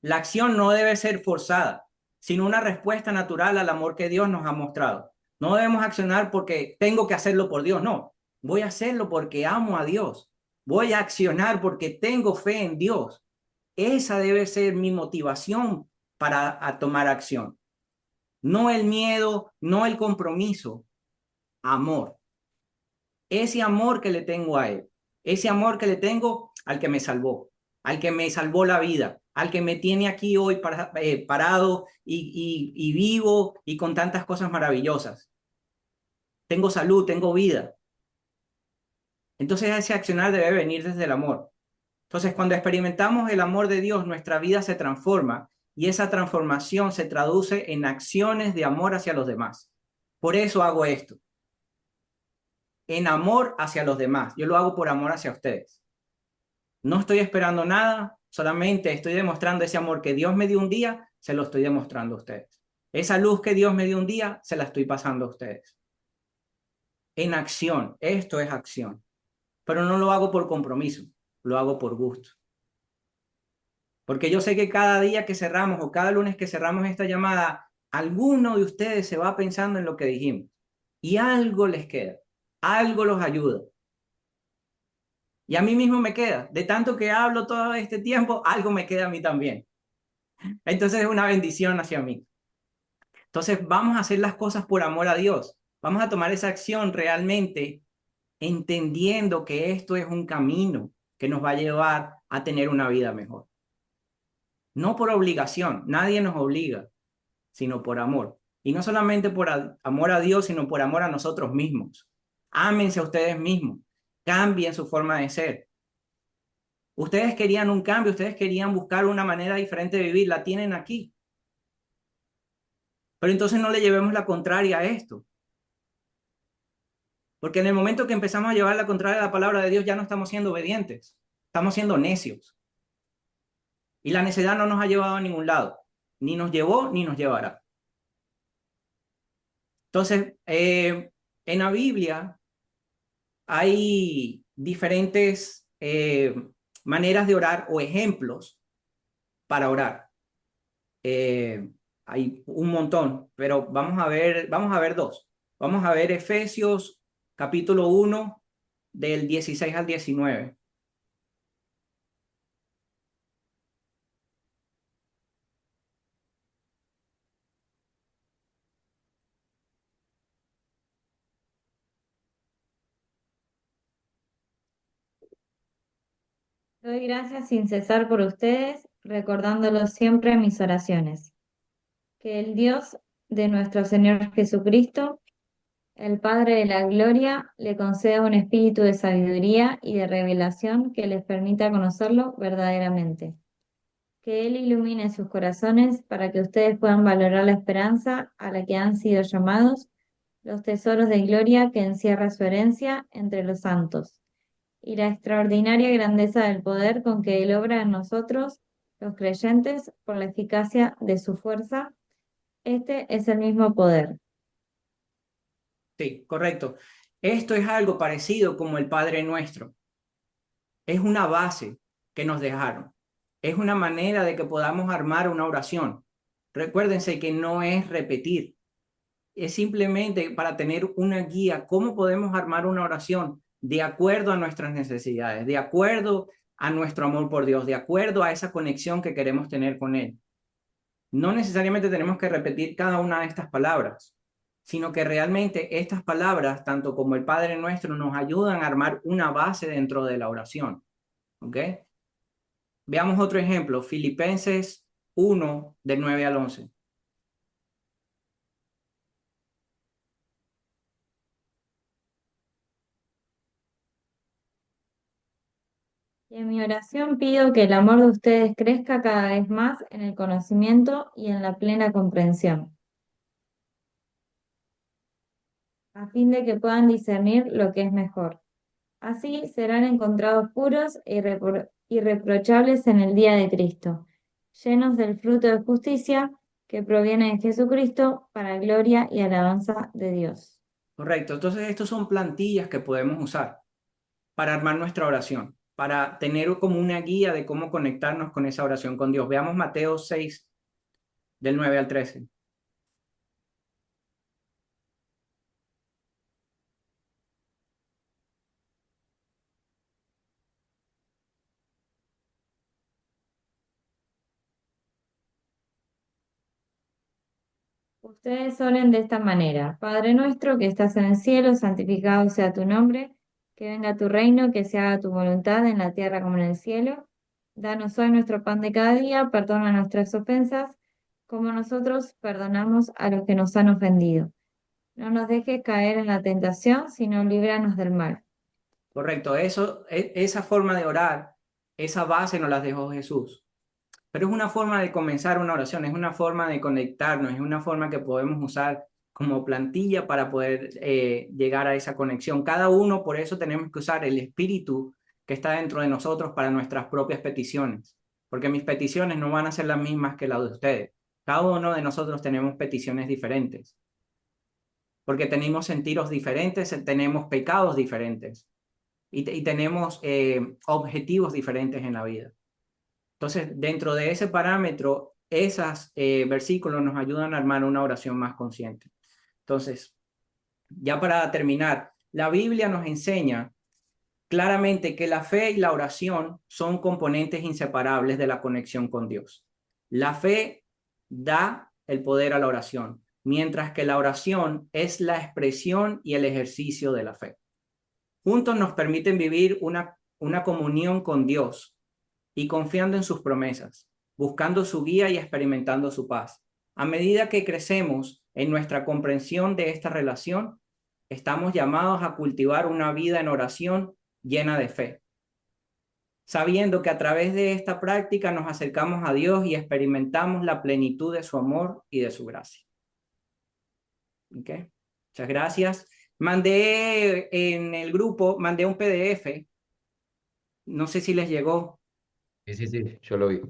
La acción no debe ser forzada, sino una respuesta natural al amor que Dios nos ha mostrado. No debemos accionar porque tengo que hacerlo por Dios, no. Voy a hacerlo porque amo a Dios. Voy a accionar porque tengo fe en Dios. Esa debe ser mi motivación para tomar acción. No el miedo, no el compromiso, amor. Ese amor que le tengo a Él, ese amor que le tengo al que me salvó la vida, al que me tiene aquí hoy parado y vivo y con tantas cosas maravillosas. Tengo salud, tengo vida. Entonces ese accionar debe venir desde el amor. Entonces cuando experimentamos el amor de Dios, nuestra vida se transforma y esa transformación se traduce en acciones de amor hacia los demás. Por eso hago esto. En amor hacia los demás. Yo lo hago por amor hacia ustedes. No estoy esperando nada, solamente estoy demostrando ese amor que Dios me dio un día, se lo estoy demostrando a ustedes. Esa luz que Dios me dio un día, se la estoy pasando a ustedes. En acción, esto es acción. Pero no lo hago por compromiso, lo hago por gusto. Porque yo sé que cada día que cerramos o cada lunes que cerramos esta llamada, alguno de ustedes se va pensando en lo que dijimos. Y algo les queda, algo los ayuda. Y a mí mismo me queda. De tanto que hablo todo este tiempo, algo me queda a mí también. Entonces es una bendición hacia mí. Entonces vamos a hacer las cosas por amor a Dios. Vamos a tomar esa acción realmente entendiendo que esto es un camino que nos va a llevar a tener una vida mejor. No por obligación, nadie nos obliga, sino por amor. Y no solamente por amor a Dios, sino por amor a nosotros mismos. Ámense a ustedes mismos, cambien su forma de ser. Ustedes querían un cambio, ustedes querían buscar una manera diferente de vivir, la tienen aquí. Pero entonces no le llevemos la contraria a esto. Porque en el momento que empezamos a llevar la contraria a la palabra de Dios, ya no estamos siendo obedientes, estamos siendo necios. Y la necedad no nos ha llevado a ningún lado, ni nos llevó ni nos llevará. Entonces, en la Biblia hay diferentes maneras de orar o ejemplos para orar. Hay un montón, pero vamos a ver dos. Vamos a ver Efesios capítulo 1 del 16 al 19. Doy gracias sin cesar por ustedes, recordándolos siempre en mis oraciones. Que el Dios de nuestro Señor Jesucristo, el Padre de la Gloria, le conceda un espíritu de sabiduría y de revelación que les permita conocerlo verdaderamente. Que Él ilumine sus corazones para que ustedes puedan valorar la esperanza a la que han sido llamados, los tesoros de gloria que encierra su herencia entre los santos, y la extraordinaria grandeza del poder con que Él obra en nosotros, los creyentes, por la eficacia de su fuerza. Este es el mismo poder. Sí, correcto. Esto es algo parecido como el Padre Nuestro. Es una base que nos dejaron. Es una manera de que podamos armar una oración. Recuérdense que no es repetir. Es simplemente para tener una guía. ¿Cómo podemos armar una oración de acuerdo a nuestras necesidades, de acuerdo a nuestro amor por Dios, de acuerdo a esa conexión que queremos tener con Él. No necesariamente tenemos que repetir cada una de estas palabras, sino que realmente estas palabras, tanto como el Padre Nuestro, nos ayudan a armar una base dentro de la oración. ¿Ok? Veamos otro ejemplo, Filipenses 1, del 9 al 11. Y en mi oración pido que el amor de ustedes crezca cada vez más en el conocimiento y en la plena comprensión, a fin de que puedan discernir lo que es mejor. Así serán encontrados puros e irreprochables en el día de Cristo, llenos del fruto de justicia que proviene de Jesucristo para gloria y alabanza de Dios. Correcto, entonces estos son plantillas que podemos usar para armar nuestra oración, para tener como una guía de cómo conectarnos con esa oración con Dios. Veamos Mateo 6, del 9 al 13. Ustedes oren de esta manera: Padre nuestro que estás en el cielo, santificado sea tu nombre, que venga tu reino, que se haga tu voluntad en la tierra como en el cielo. Danos hoy nuestro pan de cada día, perdona nuestras ofensas, como nosotros perdonamos a los que nos han ofendido. No nos dejes caer en la tentación, sino líbranos del mal. Correcto, esa forma de orar, esa base nos la dejó Jesús. Pero es una forma de comenzar una oración, es una forma de conectarnos, es una forma que podemos usar como plantilla para poder llegar a esa conexión. Cada uno, por eso tenemos que usar el espíritu que está dentro de nosotros para nuestras propias peticiones, porque mis peticiones no van a ser las mismas que las de ustedes. Cada uno de nosotros tenemos peticiones diferentes, porque tenemos sentidos diferentes, tenemos pecados diferentes y tenemos objetivos diferentes en la vida. Entonces, dentro de ese parámetro, esos versículos nos ayudan a armar una oración más consciente. Entonces, ya para terminar, la Biblia nos enseña claramente que la fe y la oración son componentes inseparables de la conexión con Dios. La fe da el poder a la oración, mientras que la oración es la expresión y el ejercicio de la fe. Juntos nos permiten vivir una comunión con Dios y confiando en sus promesas, buscando su guía y experimentando su paz. A medida que crecemos en nuestra comprensión de esta relación, estamos llamados a cultivar una vida en oración llena de fe, sabiendo que a través de esta práctica nos acercamos a Dios y experimentamos la plenitud de su amor y de su gracia. ¿Ok? Muchas gracias. Mandé en el grupo, mandé un PDF, no sé si les llegó. Sí, yo lo vi.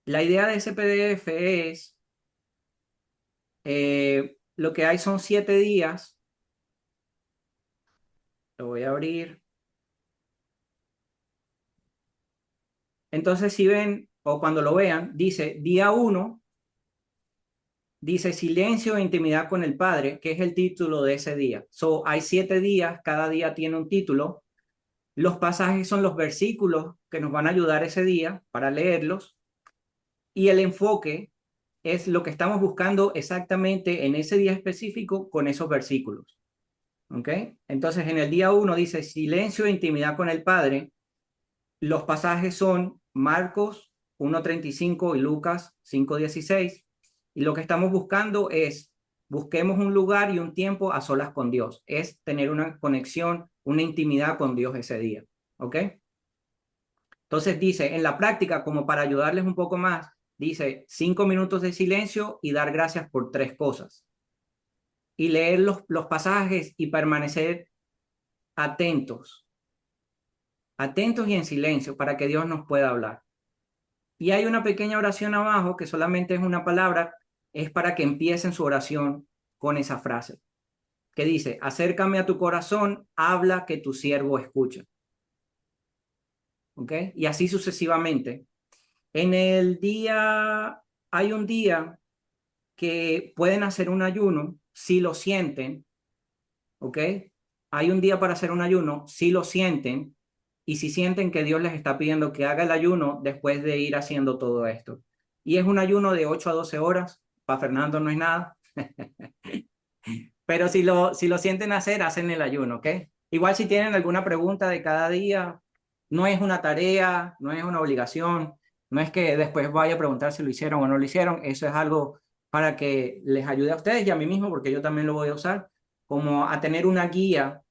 La idea de ese PDF es, lo que hay son 7 días. Lo voy a abrir. Entonces, si ven, o cuando lo vean, dice día 1, dice silencio e intimidad con el Padre, que es el título de ese día. Hay 7 días, cada día tiene un título. Los pasajes son los versículos que nos van a ayudar ese día para leerlos. Y el enfoque es lo que estamos buscando exactamente en ese día específico con esos versículos. ¿Ok? Entonces, en el día 1 dice silencio e intimidad con el Padre. Los pasajes son Marcos 1:35 y Lucas 5:16. Y lo que estamos buscando es, busquemos un lugar y un tiempo a solas con Dios. Es tener una conexión, una intimidad con Dios ese día. ¿Ok? Entonces dice, en la práctica, como para ayudarles un poco más, dice 5 minutos de silencio y dar gracias por 3 cosas. Y leer los pasajes y permanecer atentos y en silencio para que Dios nos pueda hablar. Y hay una pequeña oración abajo que solamente es una palabra, es para que empiecen su oración con esa frase, que dice, acércame a tu corazón, habla que tu siervo escucha. ¿Ok? Y así sucesivamente. En el día, hay un día que pueden hacer un ayuno si lo sienten, ¿ok? hay un día para hacer un ayuno, si lo sienten y si sienten que Dios les está pidiendo que haga el ayuno después de ir haciendo todo esto. Y es un ayuno de 8 a 12 horas. Para Fernando no es nada. Pero si lo sienten hacer, hacen el ayuno, ¿ok? Igual si tienen alguna pregunta de cada día, no es una tarea, no es una obligación, no es que después vaya a preguntar si lo hicieron o no lo hicieron, eso es algo para que les ayude a ustedes y a mí mismo, porque yo también lo voy a usar, como a tener una guía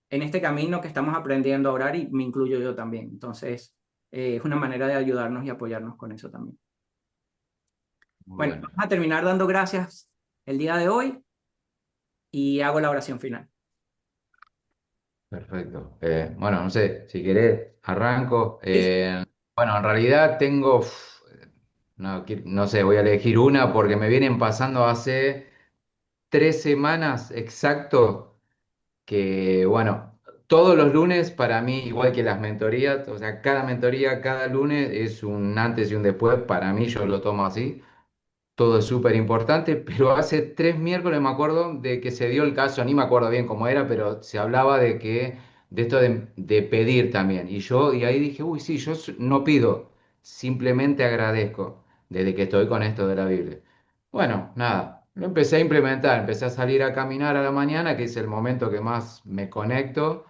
en este camino que estamos aprendiendo a orar y me incluyo yo también. Entonces, es una manera de ayudarnos y apoyarnos con eso también. Muy Bueno, bueno, vamos a terminar dando gracias el día de hoy y hago la oración final. perfecto. Bueno, no sé, si querés, arranco. Sí. Bueno, en realidad tengo, no, no sé, voy a elegir una porque me vienen pasando hace 3 semanas exacto que, bueno, todos los lunes para mí, igual que las mentorías, o sea, cada mentoría, cada lunes es un antes y un después, para mí yo lo tomo así. Todo es súper importante, pero hace 3 miércoles me acuerdo de que se dio el caso, ni me acuerdo bien cómo era, pero se hablaba de que, de esto de pedir también. Y ahí dije, uy, sí, no pido, simplemente agradezco desde que estoy con esto de la Biblia. Bueno, nada, lo empecé a implementar, empecé a salir a caminar a la mañana, que es el momento que más me conecto.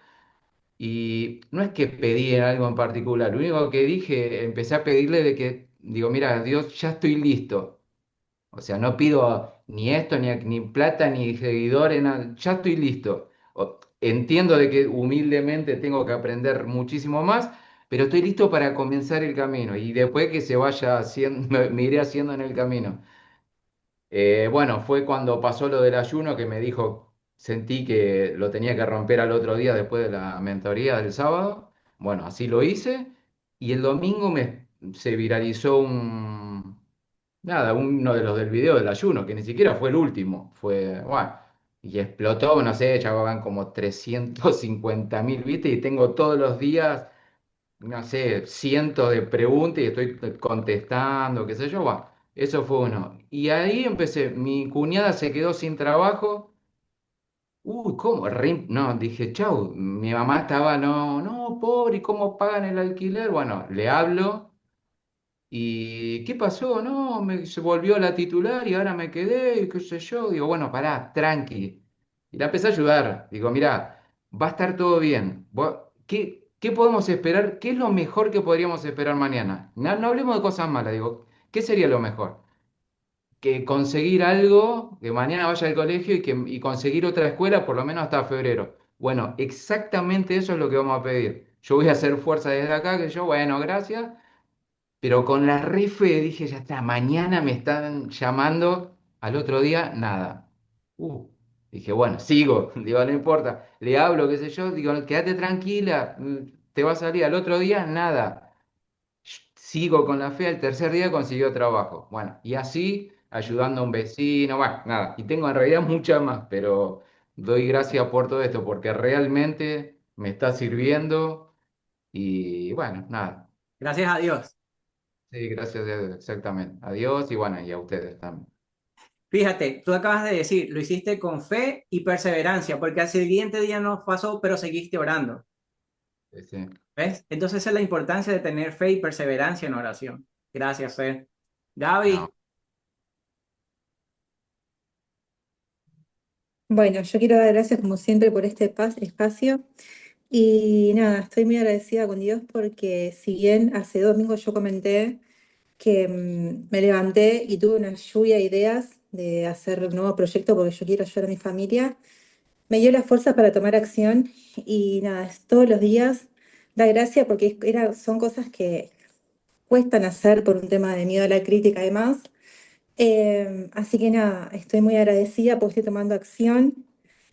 Y no es que pedí algo en particular, lo único que dije, empecé a pedirle de que, digo, mira, Dios, ya estoy listo. O sea, no pido ni esto, ni plata, ni seguidores, nada. Ya estoy listo. Entiendo de que humildemente tengo que aprender muchísimo más, pero estoy listo para comenzar el camino y después que se vaya haciendo, me iré haciendo en el camino. Bueno, fue cuando pasó lo del ayuno que me dijo, sentí que lo tenía que romper al otro día después de la mentoría del sábado. Bueno, así lo hice y el domingo se viralizó nada, uno de los del video del ayuno, que ni siquiera fue el último, fue, bueno, y explotó, no sé, ya van como 350.000 vistas y tengo todos los días, no sé, cientos de preguntas y estoy contestando, qué sé yo, bueno, eso fue uno. Y ahí empecé, mi cuñada se quedó sin trabajo. Uy, ¿cómo? No, dije, chau, mi mamá estaba, no, no, pobre, ¿y cómo pagan el alquiler? Bueno, le hablo. ¿Y qué pasó? No, se volvió la titular y ahora me quedé y qué sé yo. Digo, bueno, pará, tranqui. Y la empecé a ayudar. Digo, mirá, va a estar todo bien. ¿Qué podemos esperar? ¿Qué es lo mejor que podríamos esperar mañana? No, no hablemos de cosas malas. Digo, ¿qué sería lo mejor? Que conseguir algo, que mañana vaya al colegio y conseguir otra escuela por lo menos hasta febrero. Bueno, exactamente eso es lo que vamos a pedir. Yo voy a hacer fuerza desde acá, que yo, bueno, gracias. Pero con la refe dije, ya está, mañana me están llamando, al otro día, nada. Uh, Dije, bueno, sigo, digo, no importa. Le hablo, qué sé yo, digo, quédate tranquila, te va a salir al otro día, nada. Sigo con la fe, al tercer día consiguió trabajo. Bueno, y así, ayudando a un vecino, bueno, nada. Y tengo en realidad muchas más, pero doy gracias por todo esto, porque realmente me está sirviendo y bueno, nada. Gracias a Dios. Sí, gracias a Dios, exactamente. Adiós y bueno, y a ustedes también. Fíjate, tú acabas de decir, lo hiciste con fe y perseverancia, porque al siguiente día no pasó, pero seguiste orando. Sí, sí. ¿Ves? Entonces esa es la importancia de tener fe y perseverancia en oración. Gracias, Fer. No, Gaby, Bueno, yo quiero dar gracias como siempre por este espacio y nada, estoy muy agradecida con Dios porque si bien hace 2 domingos yo comenté que me levanté y tuve una lluvia de ideas de hacer un nuevo proyecto porque yo quiero ayudar a mi familia, me dio las fuerzas para tomar acción y nada, todos los días da gracia porque son cosas que cuestan hacer por un tema de miedo a la crítica y demás. Así que nada, estoy muy agradecida porque estoy tomando acción,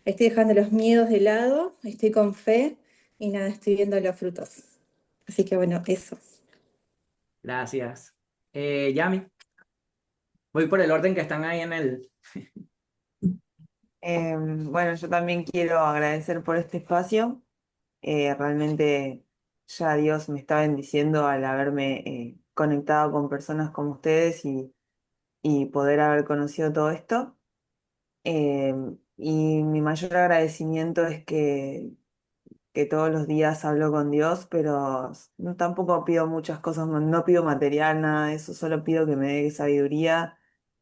estoy dejando los miedos de lado, estoy con fe y nada, estoy viendo los frutos. Así que bueno, eso. gracias. Yami, voy por el orden que están ahí en el... Bueno, yo también quiero agradecer por este espacio. Realmente ya Dios me está bendiciendo al haberme conectado con personas como ustedes y poder haber conocido todo esto. Eh, y mi mayor agradecimiento es que todos los días hablo con Dios, pero tampoco pido muchas cosas, no pido material, nada de eso, solo pido que me dé sabiduría,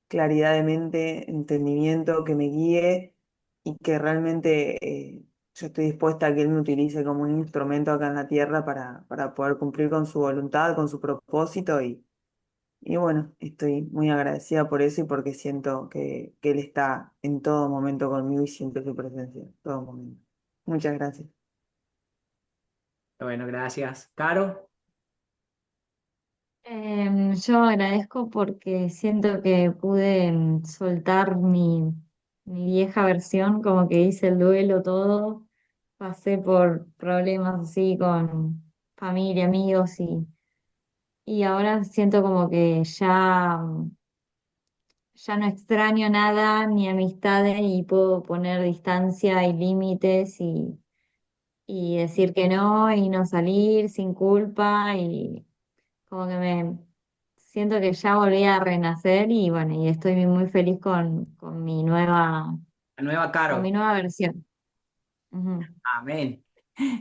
claridad de mente, entendimiento, que me guíe y que realmente yo estoy dispuesta a que Él me utilice como un instrumento acá en la tierra para poder cumplir con su voluntad, con su propósito y bueno, estoy muy agradecida por eso y porque siento que Él está en todo momento conmigo y siento su presencia, en todo momento. Muchas gracias. Bueno, gracias. Caro, Yo agradezco porque siento que pude soltar mi vieja versión, como que hice el duelo todo, pasé por problemas así con familia, amigos y ahora siento como que ya no extraño nada ni amistades y puedo poner distancia y límites y decir que no y no salir sin culpa y como que me siento que ya volví a renacer y bueno, y estoy muy feliz la nueva con mi Caro. nueva versión. Ujú. Amén.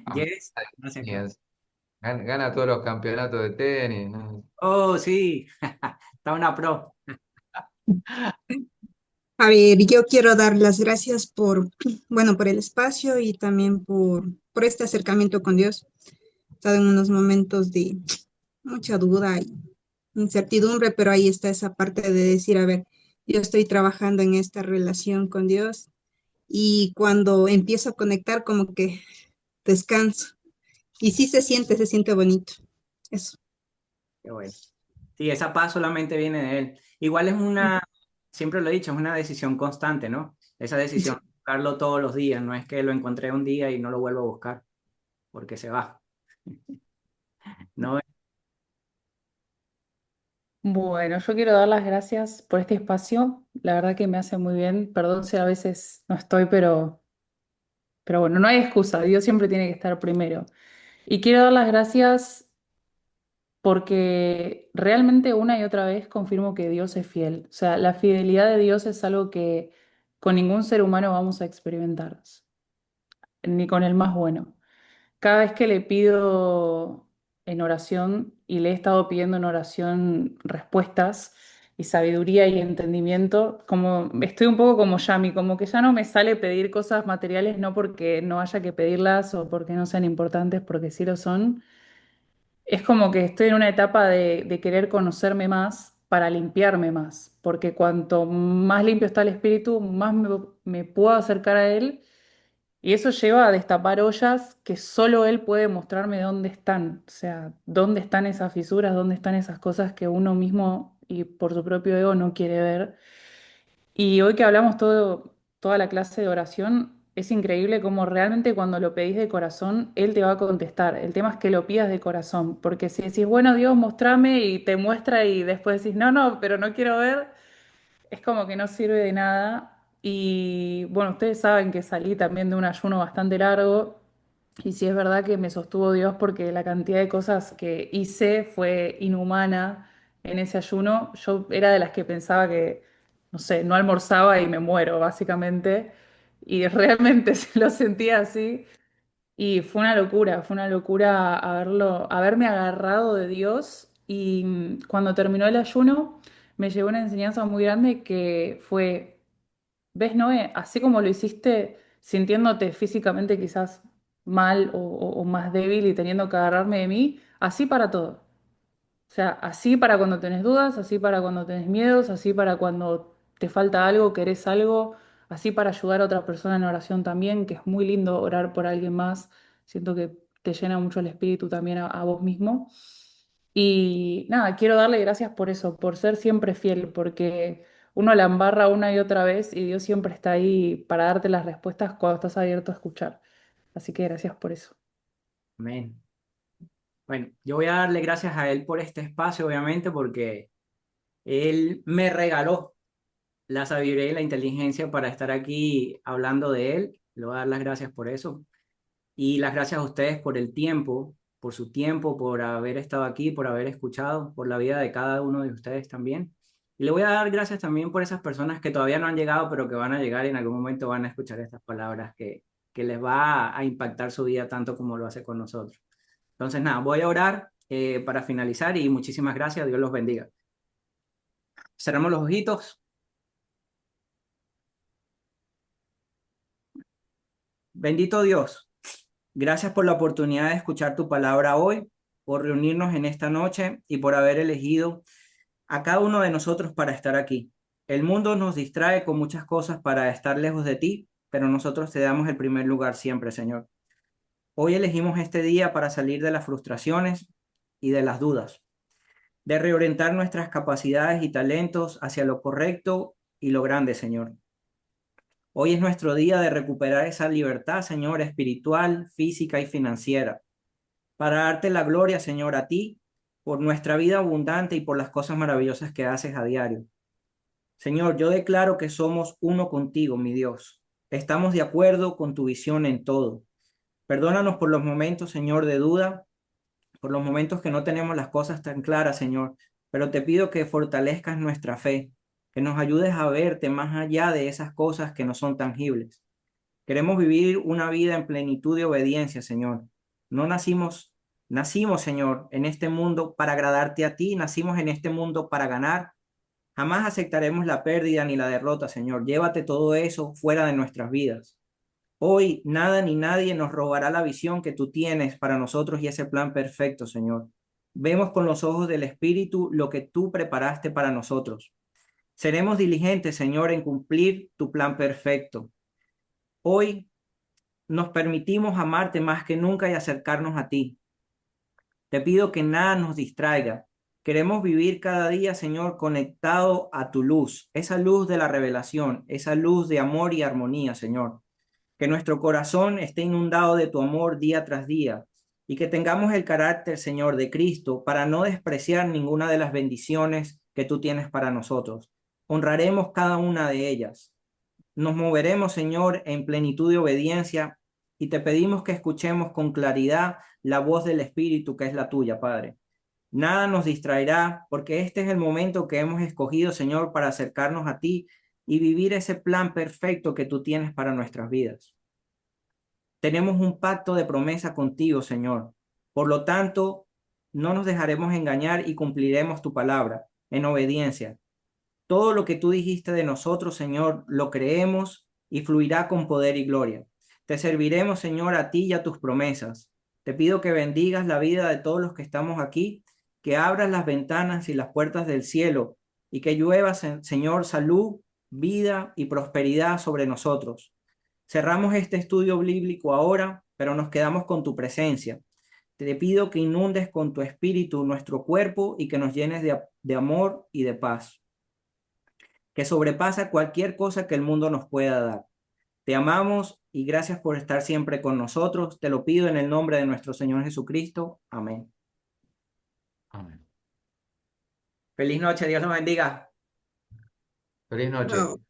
Amén. Yes, gracias, Y Caro. gana todos los campeonatos de tenis, ¿no? Oh, sí, está una pro. A ver, yo quiero dar las gracias por, bueno, por el espacio y también por este acercamiento con Dios. He estado en unos momentos de mucha duda y incertidumbre, pero ahí está esa parte de decir, a ver, yo estoy trabajando en esta relación con Dios y cuando empiezo a conectar como que descanso y sí se siente bonito. Eso. Qué bueno. Sí, esa paz solamente viene de él. Igual siempre lo he dicho, es una decisión constante, ¿no? Esa decisión, buscarlo todos los días, no es que lo encontré un día y no lo vuelvo a buscar, porque se va. No, Bueno, yo quiero dar las gracias por este espacio. La verdad que me hace muy bien. Perdón si a veces no estoy, pero bueno, no hay excusa. Dios siempre tiene que estar primero. Y quiero dar las gracias porque realmente una y otra vez confirmo que Dios es fiel. O sea, la fidelidad de Dios es algo que con ningún ser humano vamos a experimentar, ni con el más bueno. Cada vez que le pido en oración y le he estado pidiendo en oración respuestas y sabiduría y entendimiento, como estoy un poco como Yami, como que ya no me sale pedir cosas materiales, no porque no haya que pedirlas o porque no sean importantes, porque sí lo son. Es como que estoy en una etapa de querer conocerme más para limpiarme más, porque cuanto más limpio está el espíritu, más me puedo acercar a él y eso lleva a destapar ollas que solo él puede mostrarme dónde están, o sea, dónde están esas fisuras, dónde están esas cosas que uno mismo y por su propio ego no quiere ver. Y hoy que hablamos toda la clase de oración, es increíble cómo realmente cuando lo pedís de corazón, él te va a contestar. El tema es que lo pidas de corazón, porque si decís, bueno, Dios, mostrame y te muestra y después decís, no, no, pero no quiero ver, es como que no sirve de nada. Y bueno, ustedes saben que salí también de un ayuno bastante largo y sí es verdad que me sostuvo Dios porque la cantidad de cosas que hice fue inhumana en ese ayuno. Yo era de las que pensaba que, no sé, no almorzaba y me muero, básicamente. Y realmente se lo sentía así. Y fue una locura haberme agarrado de Dios. Y cuando terminó el ayuno, me llevó una enseñanza muy grande que fue, ¿ves, Noé? Así como lo hiciste sintiéndote físicamente quizás mal o más débil y teniendo que agarrarme de mí, así para todo. O sea, así para cuando tenés dudas, así para cuando tenés miedos, así para cuando te falta algo, querés algo, así para ayudar a otra persona en oración también, que es muy lindo orar por alguien más. Siento que te llena mucho el espíritu también a vos mismo. Y nada, quiero darle gracias por eso, por ser siempre fiel, porque uno la embarra una y otra vez y Dios siempre está ahí para darte las respuestas cuando estás abierto a escuchar. Así que gracias por eso. amén. Bueno, yo voy a darle gracias a él por este espacio, obviamente, porque él me regaló la sabiduría y la inteligencia para estar aquí hablando de él. Le voy a dar las gracias por eso. Y las gracias a ustedes por el tiempo, por su tiempo, por haber estado aquí, por haber escuchado, por la vida de cada uno de ustedes también. Y le voy a dar gracias también por esas personas que todavía no han llegado, pero que van a llegar y en algún momento van a escuchar estas palabras que les va a impactar su vida tanto como lo hace con nosotros. Entonces, nada, voy a orar para finalizar y muchísimas gracias. Dios los bendiga. Cerramos los ojitos. Bendito Dios, gracias por la oportunidad de escuchar tu palabra hoy, por reunirnos en esta noche y por haber elegido a cada uno de nosotros para estar aquí. El mundo nos distrae con muchas cosas para estar lejos de ti, pero nosotros te damos el primer lugar siempre, Señor. Hoy elegimos este día para salir de las frustraciones y de las dudas, de reorientar nuestras capacidades y talentos hacia lo correcto y lo grande, Señor. Hoy es nuestro día de recuperar esa libertad, Señor, espiritual, física y financiera, para darte la gloria, Señor, a ti, por nuestra vida abundante y por las cosas maravillosas que haces a diario. Señor, yo declaro que somos uno contigo, mi Dios. Estamos de acuerdo con tu visión en todo. Perdónanos por los momentos, Señor, de duda, por los momentos que no tenemos las cosas tan claras, Señor, pero te pido que fortalezcas nuestra fe, que nos ayudes a verte más allá de esas cosas que no son tangibles. Queremos vivir una vida en plenitud de obediencia, Señor. No nacimos, Señor, en este mundo para agradarte a ti, nacimos en este mundo para ganar. Jamás aceptaremos la pérdida ni la derrota, Señor. Llévate todo eso fuera de nuestras vidas. Hoy nada ni nadie nos robará la visión que tú tienes para nosotros y ese plan perfecto, Señor. Vemos con los ojos del Espíritu lo que tú preparaste para nosotros. Seremos diligentes, Señor, en cumplir tu plan perfecto. Hoy nos permitimos amarte más que nunca y acercarnos a ti. Te pido que nada nos distraiga. Queremos vivir cada día, Señor, conectado a tu luz, esa luz de la revelación, esa luz de amor y armonía, Señor. Que nuestro corazón esté inundado de tu amor día tras día y que tengamos el carácter, Señor, de Cristo para no despreciar ninguna de las bendiciones que tú tienes para nosotros. Honraremos cada una de ellas. Nos moveremos, Señor, en plenitud de obediencia y te pedimos que escuchemos con claridad la voz del Espíritu que es la tuya, Padre. Nada nos distraerá porque este es el momento que hemos escogido, Señor, para acercarnos a ti y vivir ese plan perfecto que tú tienes para nuestras vidas. Tenemos un pacto de promesa contigo, Señor. Por lo tanto, no nos dejaremos engañar y cumpliremos tu palabra en obediencia. Todo lo que tú dijiste de nosotros, Señor, lo creemos y fluirá con poder y gloria. Te serviremos, Señor, a ti y a tus promesas. Te pido que bendigas la vida de todos los que estamos aquí, que abras las ventanas y las puertas del cielo y que llueva, Señor, salud, vida y prosperidad sobre nosotros. Cerramos este estudio bíblico ahora, pero nos quedamos con tu presencia. Te pido que inundes con tu espíritu nuestro cuerpo y que nos llenes de amor y de paz, que sobrepasa cualquier cosa que el mundo nos pueda dar. Te amamos y gracias por estar siempre con nosotros. Te lo pido en el nombre de nuestro Señor Jesucristo. Amén. Amén. Feliz noche, Dios los bendiga. Feliz noche. Chao.